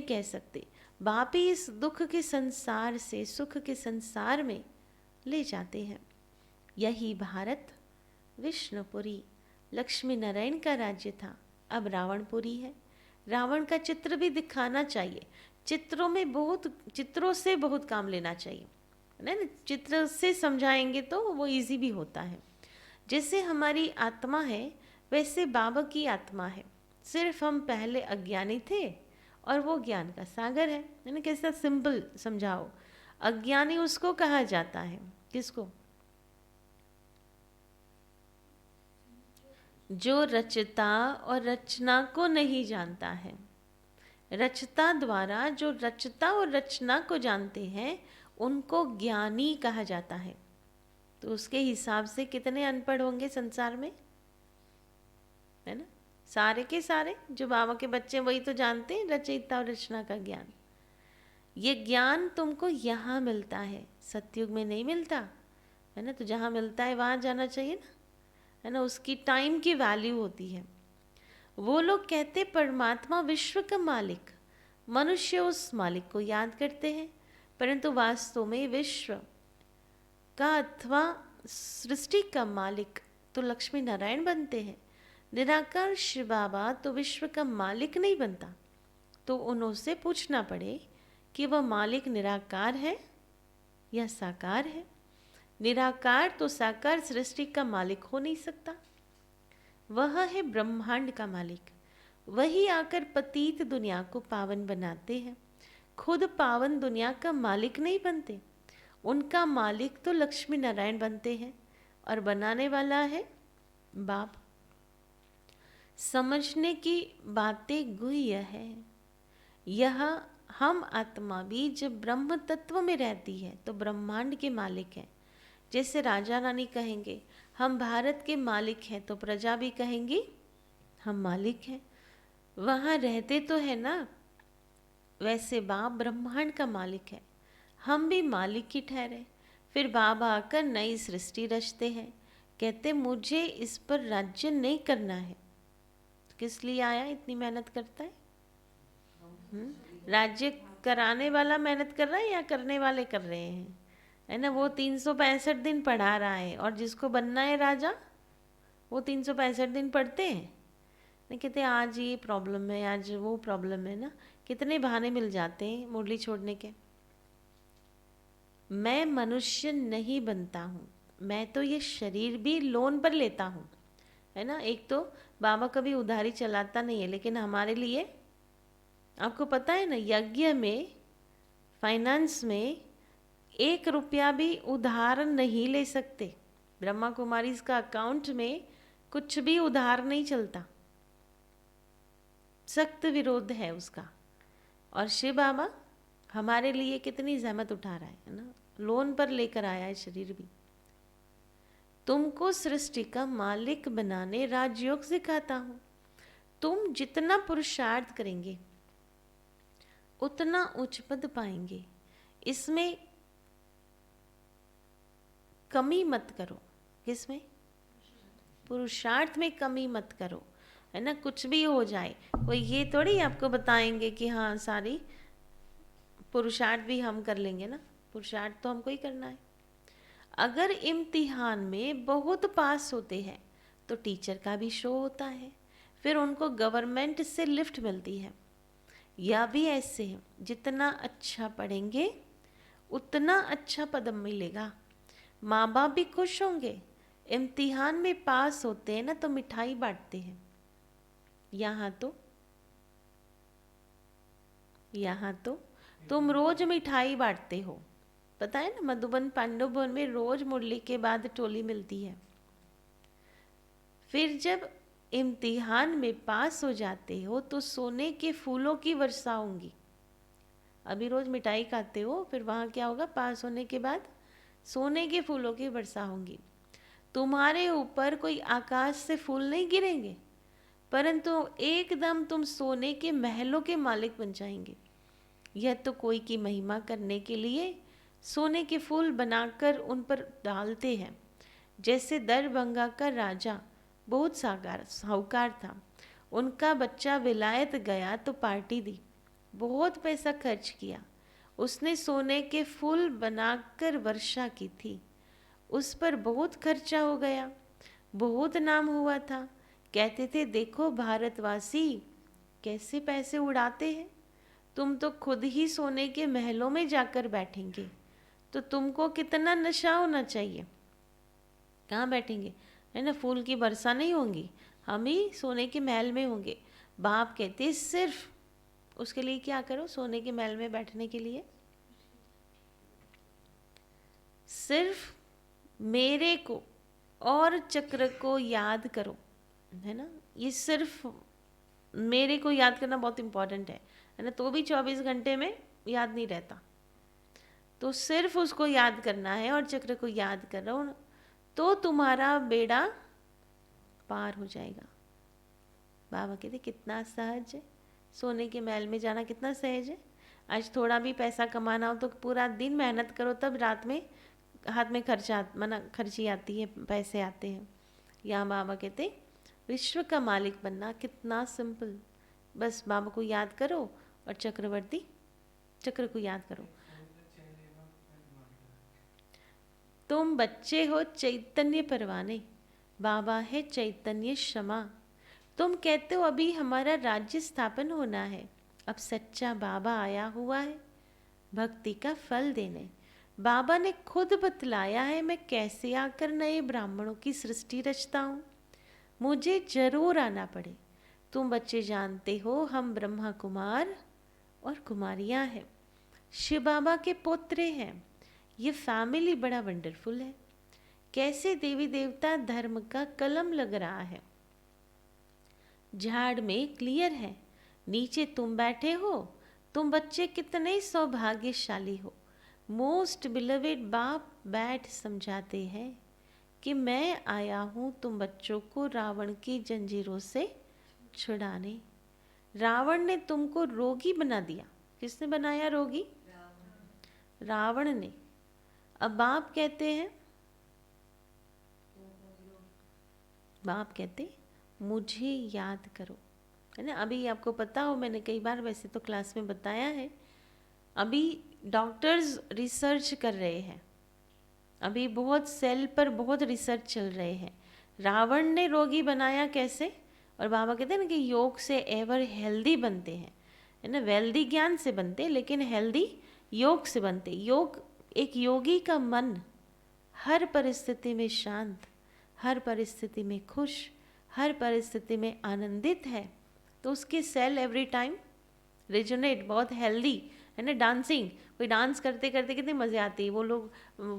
कह सकते। बाप ही इस दुख के संसार से सुख के संसार में ले जाते हैं। यही भारत विष्णुपुरी लक्ष्मी नारायण का राज्य था, अब रावणपुरी है। रावण का चित्र भी दिखाना चाहिए। चित्रों से बहुत काम लेना चाहिए, है ना। चित्र से समझाएंगे तो वो इजी भी होता है। जैसे हमारी आत्मा है वैसे बाबा की आत्मा है। सिर्फ हम पहले अज्ञानी थे और वो ज्ञान का सागर है ना। कैसा सिंपल समझाओ। अज्ञानी उसको कहा जाता है, किसको? जो रचता और रचना को नहीं जानता है। रचता द्वारा जो रचता और रचना को जानते हैं उनको ज्ञानी कहा जाता है। तो उसके हिसाब से कितने अनपढ़ होंगे संसार में, है ना। सारे के सारे जो बाबा के बच्चे वही तो जानते हैं रचयिता और रचना का ज्ञान। ये ज्ञान तुमको यहाँ मिलता है, सतयुग में नहीं मिलता, है ना। तो जहाँ मिलता है वहाँ जाना चाहिए ना, है ना। उसकी टाइम की वैल्यू होती है। वो लोग कहते परमात्मा विश्व का मालिक, मनुष्य उस मालिक को याद करते हैं, परंतु वास्तव में विश्व का अथवा सृष्टि का मालिक तो लक्ष्मी नारायण बनते हैं। निराकार शिव बाबा तो विश्व का मालिक नहीं बनता। तो उनसे पूछना पड़े कि वह मालिक निराकार है या साकार है। निराकार तो साकार सृष्टि का मालिक हो नहीं सकता। वह है ब्रह्मांड का मालिक। वही आकर पतित दुनिया को पावन बनाते हैं। खुद पावन दुनिया का मालिक नहीं बनते। उनका मालिक तो लक्ष्मी नारायण बनते हैं और बनाने वाला है बाप। समझने की बातें गुह्य है। यह हम आत्मा भी जब ब्रह्म तत्व में रहती है तो ब्रह्मांड के मालिक हैं। जैसे राजा रानी कहेंगे हम भारत के मालिक हैं, तो प्रजा भी कहेंगी हम मालिक हैं। वहाँ रहते तो है ना, वैसे बाप ब्रह्मांड का मालिक है, हम भी मालिक ही ठहरे। फिर बाबा आकर नई सृष्टि रचते हैं, कहते मुझे इस पर राज्य नहीं करना है। तो किस लिए आया, इतनी मेहनत करता है? राज्य कराने वाला मेहनत कर रहा है या करने वाले कर रहे हैं? है ना, वो 365 दिन पढ़ा रहा है, और जिसको बनना है राजा वो 365 दिन पढ़ते हैं। नहीं कहते आज ये प्रॉब्लम है, आज वो प्रॉब्लम है ना, कितने बहाने मिल जाते हैं मुरली छोड़ने के। मैं मनुष्य नहीं बनता हूँ, मैं तो ये शरीर भी लोन पर लेता हूँ, है ना। एक तो बाबा कभी उधारी चलाता नहीं है, लेकिन हमारे लिए आपको पता है ना, यज्ञ में, फाइनेंस में 1 रुपया भी उधार नहीं ले सकते। ब्रह्मा कुमारी का अकाउंट में कुछ भी उधार नहीं चलता, सख्त विरोध है उसका। और शिव बाबा हमारे लिए कितनी जहमत उठा रहा है ना, लोन पर लेकर आया है शरीर भी। तुमको सृष्टि का मालिक बनाने राजयोग सिखाता हूं। तुम जितना पुरुषार्थ करेंगे उतना उच्च पद पाएंगे, इसमें कमी मत करो। किसमें? पुरुषार्थ में कमी मत करो, है ना। कुछ भी हो जाए, कोई ये थोड़ी आपको बताएंगे कि हाँ सारी पुरुषार्थ भी हम कर लेंगे ना, पुरुषार्थ तो हमको ही करना है। अगर इम्तिहान में बहुत पास होते हैं तो टीचर का भी शो होता है, फिर उनको गवर्नमेंट से लिफ्ट मिलती है। यह भी ऐसे है, जितना अच्छा पढ़ेंगे उतना अच्छा पद मिलेगा, माँ बाप भी खुश होंगे। इम्तिहान में पास होते हैं ना तो मिठाई बांटते हैं। यहाँ तो तुम रोज मिठाई बांटते हो, पता है ना। मधुबन पांडव भवन में रोज मुरली के बाद टोली मिलती है। फिर जब इम्तिहान में पास हो जाते हो तो सोने के फूलों की वर्षा होंगी। अभी रोज मिठाई खाते हो, फिर वहाँ क्या होगा, पास होने के बाद सोने के फूलों की वर्षा होंगी। तुम्हारे ऊपर कोई आकाश से फूल नहीं गिरेंगे, परंतु एकदम तुम सोने के महलों के मालिक बन जाएंगे। यह तो कोई की महिमा करने के लिए सोने के फूल बनाकर उन पर डालते हैं। जैसे दरभंगा का राजा बहुत साहूकार था, उनका बच्चा विलायत गया तो पार्टी दी, बहुत पैसा खर्च किया। उसने सोने के फूल बनाकर वर्षा की थी, उस पर बहुत खर्चा हो गया, बहुत नाम हुआ था। कहते थे देखो भारतवासी कैसे पैसे उड़ाते हैं, तुम तो खुद ही सोने के महलों में जाकर बैठेंगे, तो तुमको कितना नशा होना चाहिए। कहाँ बैठेंगे, है ना, फूल की वर्षा नहीं होंगी, हम ही सोने के महल में होंगे। बाप कहते सिर्फ उसके लिए क्या करो, सोने के महल में बैठने के लिए सिर्फ मेरे को और चक्र को याद करो, है ना। ये सिर्फ मेरे को याद करना बहुत इम्पोर्टेंट है ना। तो भी 24 घंटे में याद नहीं रहता, तो सिर्फ उसको याद करना है और चक्र को याद करो, तो तुम्हारा बेड़ा पार हो जाएगा। बाबा कहते कितना सहज है, सोने के महल में जाना कितना सहज है। आज थोड़ा भी पैसा कमाना हो तो पूरा दिन मेहनत करो, तब रात में हाथ में खर्ची आती है, पैसे आते हैं। यहाँ बाबा कहते विश्व का मालिक बनना कितना सिंपल, बस बाबा को याद करो और चक्र को याद करो। तुम बच्चे हो चैतन्य परवाने, बाबा है चैतन्य क्षमा। तुम कहते हो अभी हमारा राज्य स्थापन होना है, अब सच्चा बाबा आया हुआ है भक्ति का फल देने। बाबा ने खुद बतलाया है मैं कैसे आकर नए ब्राह्मणों की सृष्टि रचता हूँ, मुझे जरूर आना पड़े। तुम बच्चे जानते हो हम ब्रह्मा कुमार और कुमारियाँ हैं, शिव बाबा के पोत्रे हैं। ये फैमिली बड़ा वंडरफुल है, कैसे देवी देवता धर्म का कलम लग रहा है। झाड़ में क्लियर है, नीचे तुम बैठे हो, तुम बच्चे कितने सौभाग्यशाली हो। मोस्ट बिलवेड बाप बैठ समझाते हैं कि मैं आया हूँ तुम बच्चों को रावण की जंजीरों से छुड़ाने। रावण ने तुमको रोगी बना दिया। किसने बनाया रोगी? रावण ने। अब बाप कहते हैं, बाप कहते मुझे याद करो, है ना। अभी आपको पता हो, मैंने कई बार वैसे तो क्लास में बताया है, अभी डॉक्टर्स रिसर्च कर रहे हैं, अभी बहुत सेल पर बहुत रिसर्च चल रहे हैं। रावण ने रोगी बनाया कैसे? और बाबा कहते हैं ना कि योग से एवर हेल्दी बनते हैं, है ना। वेल्दी ज्ञान से बनते, लेकिन हेल्दी योग से बनते। योग, एक योगी का मन हर परिस्थिति में शांत, हर परिस्थिति में खुश, हर परिस्थिति में आनंदित है, तो उसके सेल एवरी टाइम रिजोनेट, बहुत हेल्दी, है ना। डांसिंग, कोई डांस करते करते कितनी मज़े आती है, वो लोग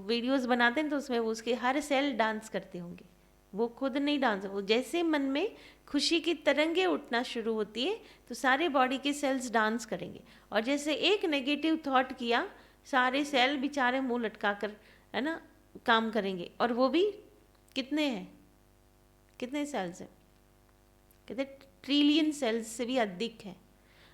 वीडियोस बनाते हैं तो उसमें उसके हर सेल डांस करते होंगे, वो खुद नहीं डांस, वो जैसे मन में खुशी की तरंगें उठना शुरू होती है तो सारे बॉडी के सेल्स डांस करेंगे। और जैसे एक नेगेटिव थॉट किया, सारे सेल बेचारे मुंह लटका कर, है ना, काम करेंगे। और वो भी कितने हैं, कितने सेल्स हैं? कहते ट्रिलियन सेल्स से भी अधिक है।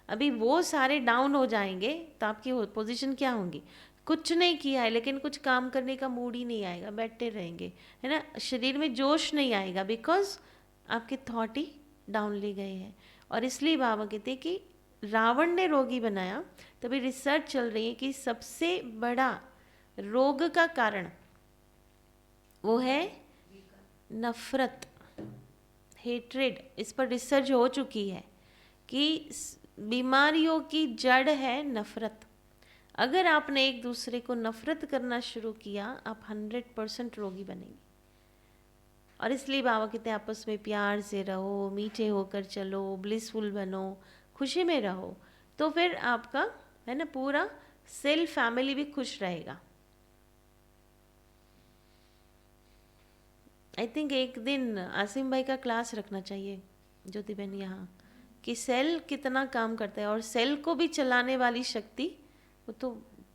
अभी वो सारे डाउन हो जाएंगे तो आपकी पोजीशन क्या होंगी? कुछ नहीं किया है लेकिन कुछ काम करने का मूड ही नहीं आएगा, बैठे रहेंगे, है ना। शरीर में जोश नहीं आएगा, बिकॉज आपके थॉट ही डाउन ले गए हैं। और इसलिए बाबा कहते हैं कि रावण ने रोगी बनाया। तभी रिसर्च चल रही है कि सबसे बड़ा रोग का कारण वो है नफरत, हेट्रेड। इस पर रिसर्च हो चुकी है कि बीमारियों की जड़ है नफरत। अगर आपने एक दूसरे को नफरत करना शुरू किया, आप 100% रोगी बनेंगे। और इसलिए बाबा कहते हैं आपस में प्यार से रहो, मीठे होकर चलो, ब्लिसफुल बनो, खुशी में रहो, तो फिर आपका, है ना, पूरा सेल फैमिली भी खुश रहेगा। आई थिंक एक दिन आसिम भाई का क्लास रखना चाहिए, ज्योति बहन, यहाँ, कि सेल कितना काम करता है। और सेल को भी चलाने वाली शक्ति वो तो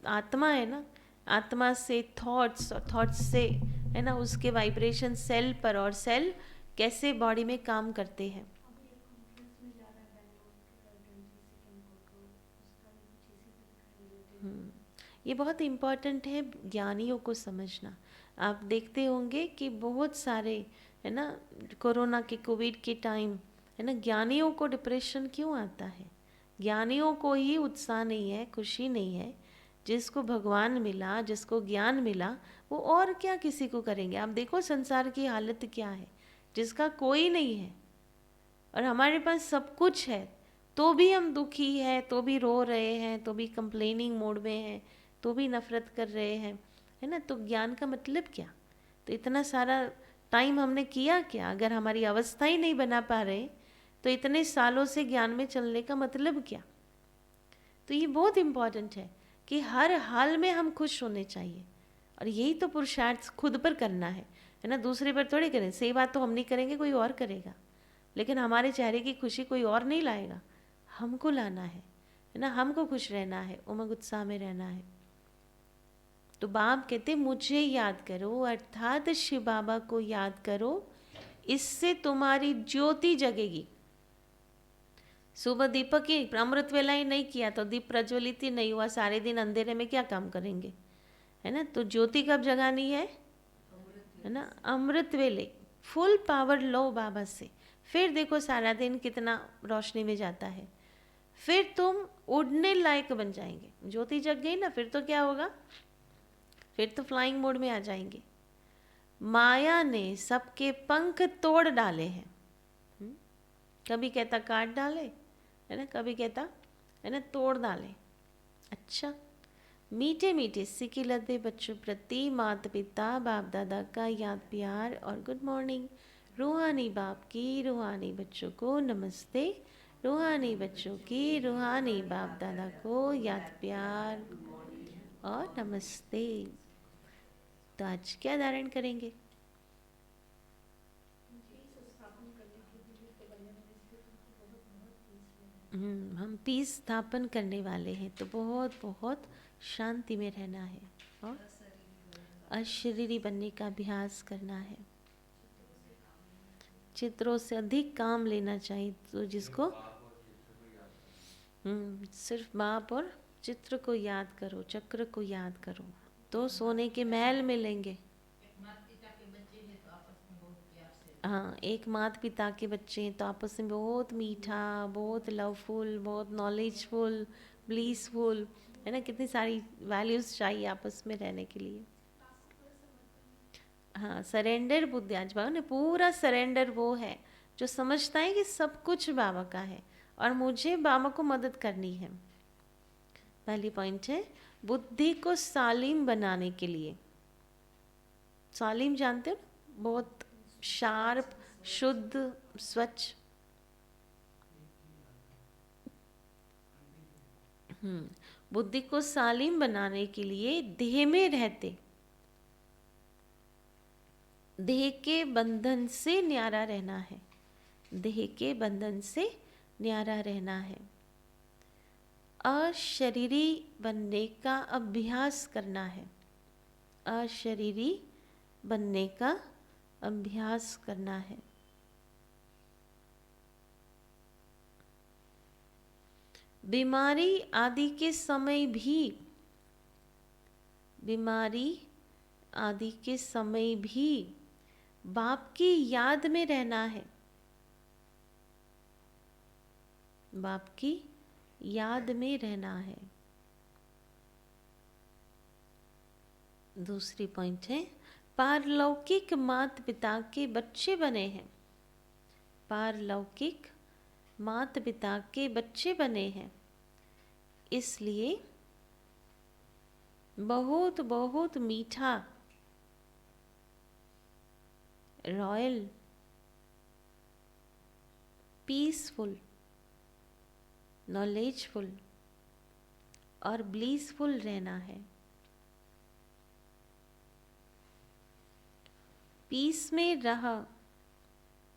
आत्मा है ना। आत्मा से थॉट्स, और थॉट्स से, है ना, उसके वाइब्रेशन सेल पर, और सेल कैसे बॉडी में काम करते हैं। ये बहुत इम्पॉर्टेंट है ज्ञानियों को समझना। आप देखते होंगे कि बहुत सारे, है ना, कोरोना के, कोविड के टाइम, है ना, ज्ञानियों को डिप्रेशन क्यों आता है? ज्ञानियों को ही उत्साह नहीं है, खुशी नहीं है। जिसको भगवान मिला, जिसको ज्ञान मिला, वो और क्या किसी को करेंगे? आप देखो संसार की हालत क्या है, जिसका कोई नहीं है और हमारे पास सब कुछ है, तो भी हम दुखी हैं, तो भी रो रहे हैं, तो भी कंप्लेनिंग मोड में हैं, तो भी नफरत कर रहे हैं, है ना। तो ज्ञान का मतलब क्या? तो इतना सारा टाइम हमने किया क्या? अगर हमारी अवस्था ही नहीं बना पा रहे तो इतने सालों से ज्ञान में चलने का मतलब क्या? तो ये बहुत इम्पॉर्टेंट है कि हर हाल में हम खुश होने चाहिए। और यही तो पुरुषार्थ खुद पर करना है ना। दूसरे पर थोड़ी करें, सेवा तो हम नहीं करेंगे, कोई और करेगा। लेकिन हमारे चेहरे की खुशी कोई और नहीं लाएगा, हमको लाना है ना। हमको खुश रहना है, उमंग उत्साह में रहना है। तो बाप कहते मुझे याद करो, अर्थात शिव बाबा को याद करो, इससे तुम्हारी ज्योति जगेगी। सुबह दीपक की अमृत वेला ही नहीं किया तो दीप प्रज्वलित ही नहीं हुआ, सारे दिन अंधेरे में क्या काम करेंगे, है ना। तो ज्योति कब जगानी है ना? अमृत वेले फुल पावर लो बाबा से, फिर देखो सारा दिन कितना रोशनी में जाता है। फिर तुम उड़ने लायक बन जाएंगे। ज्योति जग गई ना, फिर तो क्या होगा? फिर तो फ्लाइंग मोड में आ जाएंगे। माया ने सबके पंख तोड़ डाले हैं। कभी कहता काट डाले, है ना, कभी कहता, है ना, तोड़ डाले। अच्छा, मीठे मीठे सिकी लदे बच्चों प्रति माता पिता बाप दादा का याद प्यार और गुड मॉर्निंग। रूहानी बाप की रूहानी बच्चों को नमस्ते। रूहानी बच्चों की रूहानी बाप दादा को याद प्यार और नमस्ते। तो आज क्या धारण करेंगे? हम पीस स्थापन करने वाले हैं, तो बहुत बहुत शांति में रहना है और अशरीरी बनने का अभ्यास करना है। चित्रों से अधिक काम लेना चाहिए, तो जिसको सिर्फ बाप और चित्र को याद करो, चक्र को याद करो, तो सोने के महल मिलेंगे। हाँ, एक माता पिता के बच्चे हैं तो आपस में बहुत मीठा, बहुत लवफुल, बहुत नॉलेजफुल, ब्लीसफुल, है ना। कितनी सारी वैल्यूज चाहिए आपस में रहने के लिए। हाँ, सरेंडर बुद्धि, आज बाबा ने पूरा सरेंडर वो है जो समझता है कि सब कुछ बाबा का है और मुझे बाबा को मदद करनी है। पहली पॉइंट है बुद्धि को सालिम बनाने के लिए। सालिम जानते हो, बहुत शार्प, शुद्ध, स्वच्छ। बुद्धि को सालिम बनाने के लिए देह में रहते, देह के बंधन से न्यारा रहना है। देह के बंधन से न्यारा रहना है। अशरीरी बनने का अभ्यास करना है। अशरीरी बनने का अभ्यास करना है। बीमारी आदि के समय भी, बीमारी आदि के समय भी बाप की याद में रहना है। बाप की याद में रहना है। दूसरी पॉइंट है पारलौकिक माता पिता के बच्चे बने हैं। पारलौकिक माता पिता के बच्चे बने हैं, इसलिए बहुत बहुत मीठा, रॉयल, पीसफुल, नॉलेजफुल और ब्लीसफुल रहना है। पीस में रह,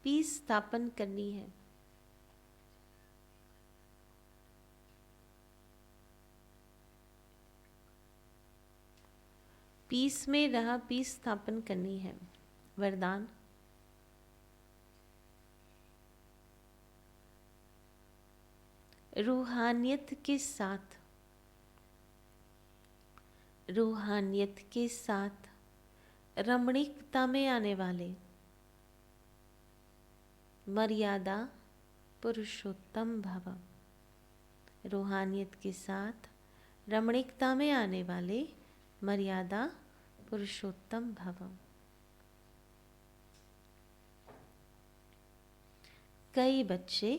पीस स्थापन करनी है। पीस में रह, पीस स्थापन करनी है। वरदान, रूहानियत के साथ, रूहानियत के साथ रमणीकता में आने वाले मर्यादा पुरुषोत्तम भव। रूहानियत के साथ रमणीकता में आने वाले मर्यादा पुरुषोत्तम भव। कई बच्चे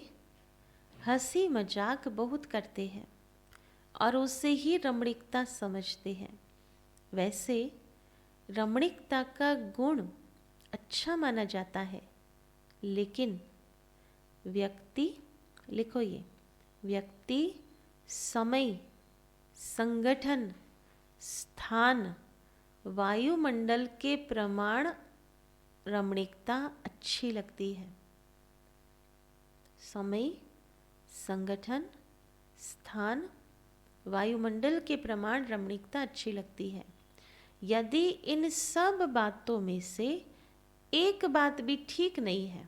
हंसी मजाक बहुत करते हैं और उसे ही रमणीकता समझते हैं। वैसे रमणीकता का गुण अच्छा माना जाता है, लेकिन व्यक्ति, लिखो ये, व्यक्ति, समय, संगठन, स्थान, वायुमंडल के प्रमाण रमणीकता अच्छी लगती है। समय, संगठन, स्थान, वायुमंडल के प्रमाण रमणीकता अच्छी लगती है। यदि इन सब बातों में से एक बात भी ठीक नहीं है,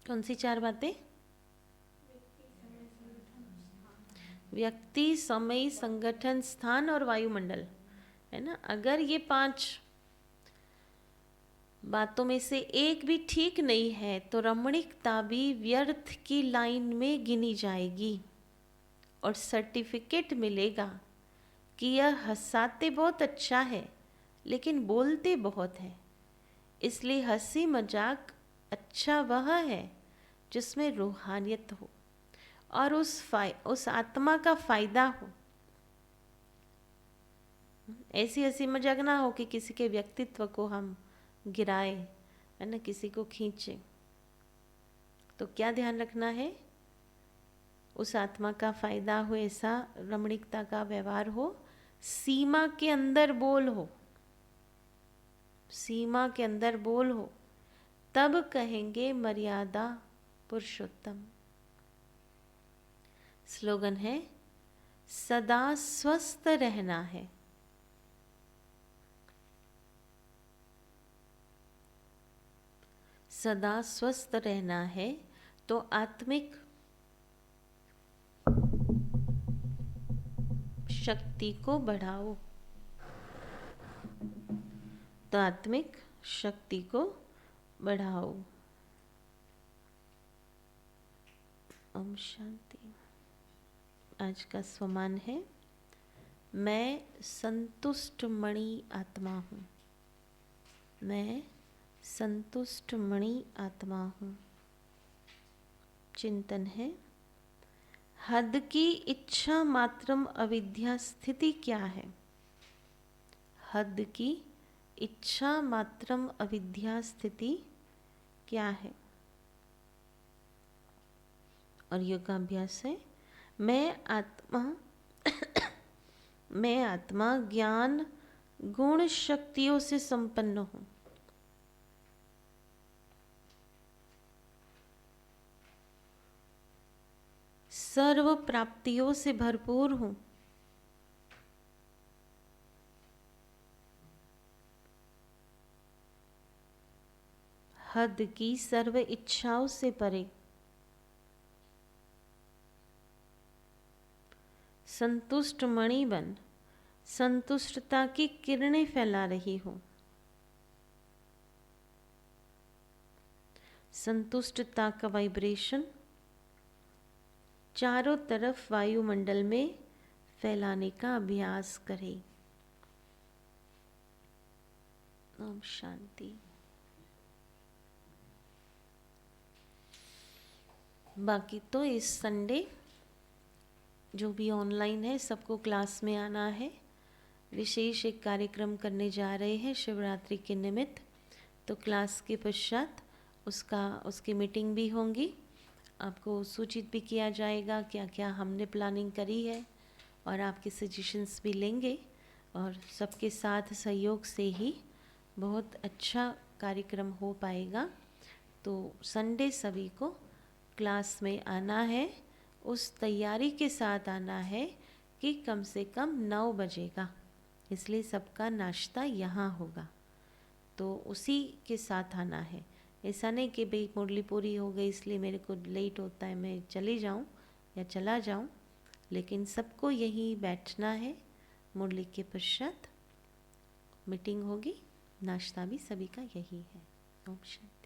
कौन सी चार बातें? व्यक्ति, समय, संगठन, स्थान और वायुमंडल, है ना। अगर ये 5 बातों में से एक भी ठीक नहीं है तो रमणीकता भी व्यर्थ की लाइन में गिनी जाएगी और सर्टिफिकेट मिलेगा कि यह हंसाते बहुत अच्छा है लेकिन बोलते बहुत है। इसलिए हंसी मजाक अच्छा वह है जिसमें रूहानियत हो और उस आत्मा का फायदा हो। ऐसी हंसी मजाक ना हो कि किसी के व्यक्तित्व को हम गिराए, है ना, किसी को खींचे। तो क्या ध्यान रखना है? उस आत्मा का फायदा हो, ऐसा रमणीकता का व्यवहार हो, सीमा के अंदर बोल हो, सीमा के अंदर बोल हो, तब कहेंगे मर्यादा पुरुषोत्तम। स्लोगन है सदा स्वस्थ रहना है। सदा स्वस्थ रहना है तो आत्मिक शक्ति को बढ़ाओ। तो आत्मिक शक्ति को बढ़ाओ। ओम शांति। आज का स्वमान है मैं संतुष्ट मणि आत्मा हूँ। मैं संतुष्ट मणि आत्मा हूँ। चिंतन है हद की इच्छा मात्रम अविद्या स्थिति क्या है? हद की इच्छा मात्रम अविद्या स्थिति क्या है? और योगाभ्यास है मैं आत्मा ज्ञान गुण शक्तियों से संपन्न हूँ। सर्व प्राप्तियों से भरपूर हूँ। हद की सर्व इच्छाओं से परे संतुष्ट मणि बन संतुष्टता की किरणें फैला रही हूँ। संतुष्टता का वाइब्रेशन चारों तरफ वायुमंडल में फैलाने का अभ्यास करें। ओम शांति। बाकी तो इस संडे जो भी ऑनलाइन है सबको क्लास में आना है। विशेष एक कार्यक्रम करने जा रहे हैं शिवरात्रि के निमित्त, तो क्लास के पश्चात उसकी मीटिंग भी होंगी। आपको सूचित भी किया जाएगा क्या क्या हमने प्लानिंग करी है और आपके सजेशंस भी लेंगे और सबके साथ सहयोग से ही बहुत अच्छा कार्यक्रम हो पाएगा। तो संडे सभी को क्लास में आना है। उस तैयारी के साथ आना है कि कम से कम 9 बजे का, इसलिए सबका नाश्ता यहाँ होगा, तो उसी के साथ आना है। ऐसा नहीं कि भाई मुरली पूरी हो गई इसलिए मेरे को लेट होता है मैं चली जाऊँ या चला जाऊँ, लेकिन सबको यहीं बैठना है। मुरली के पश्चात मीटिंग होगी, नाश्ता भी सभी का यही है। ओम शांति।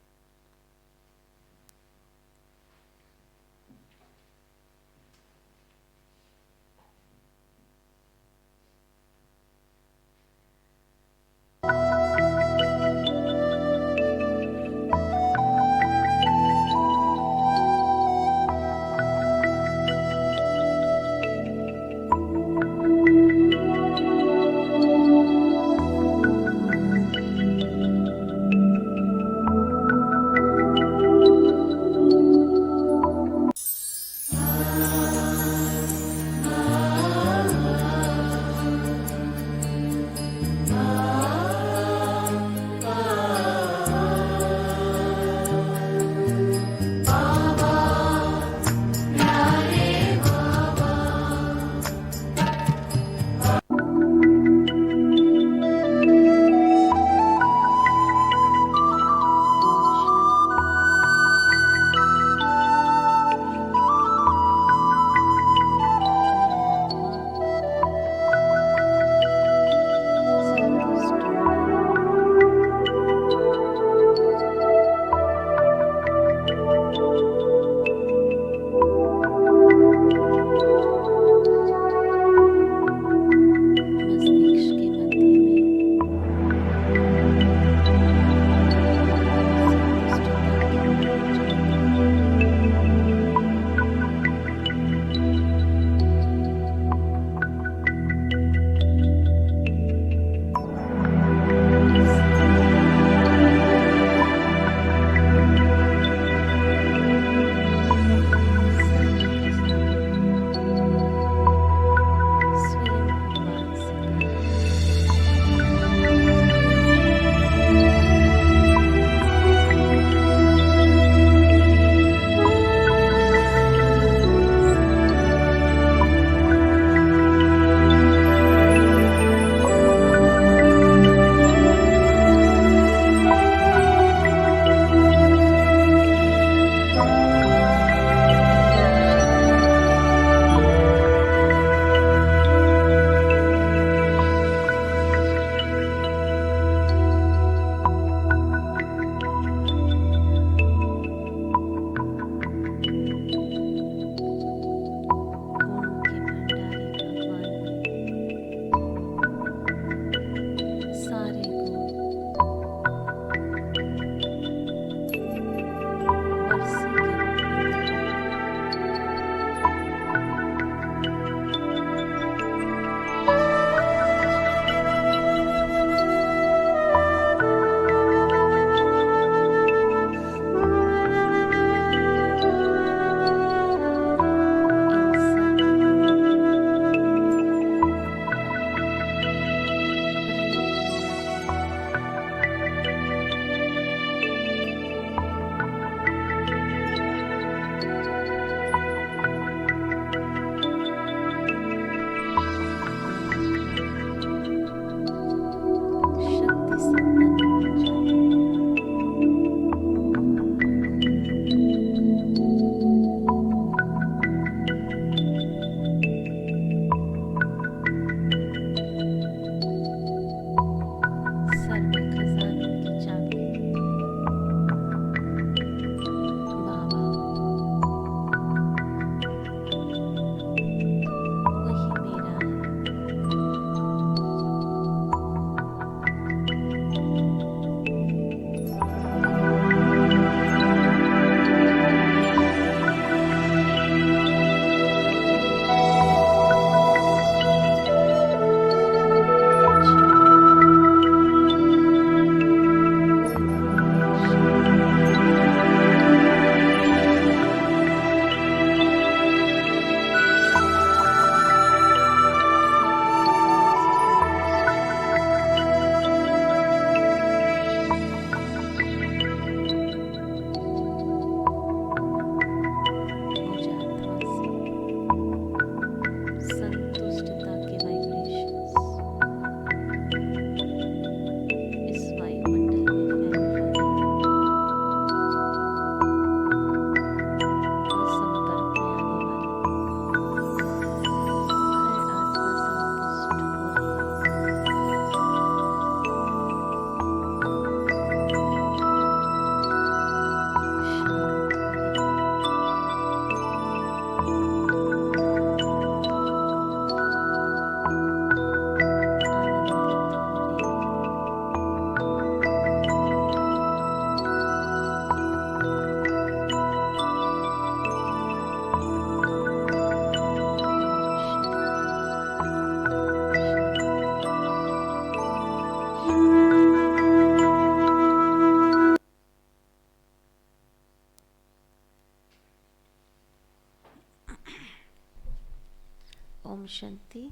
शांति।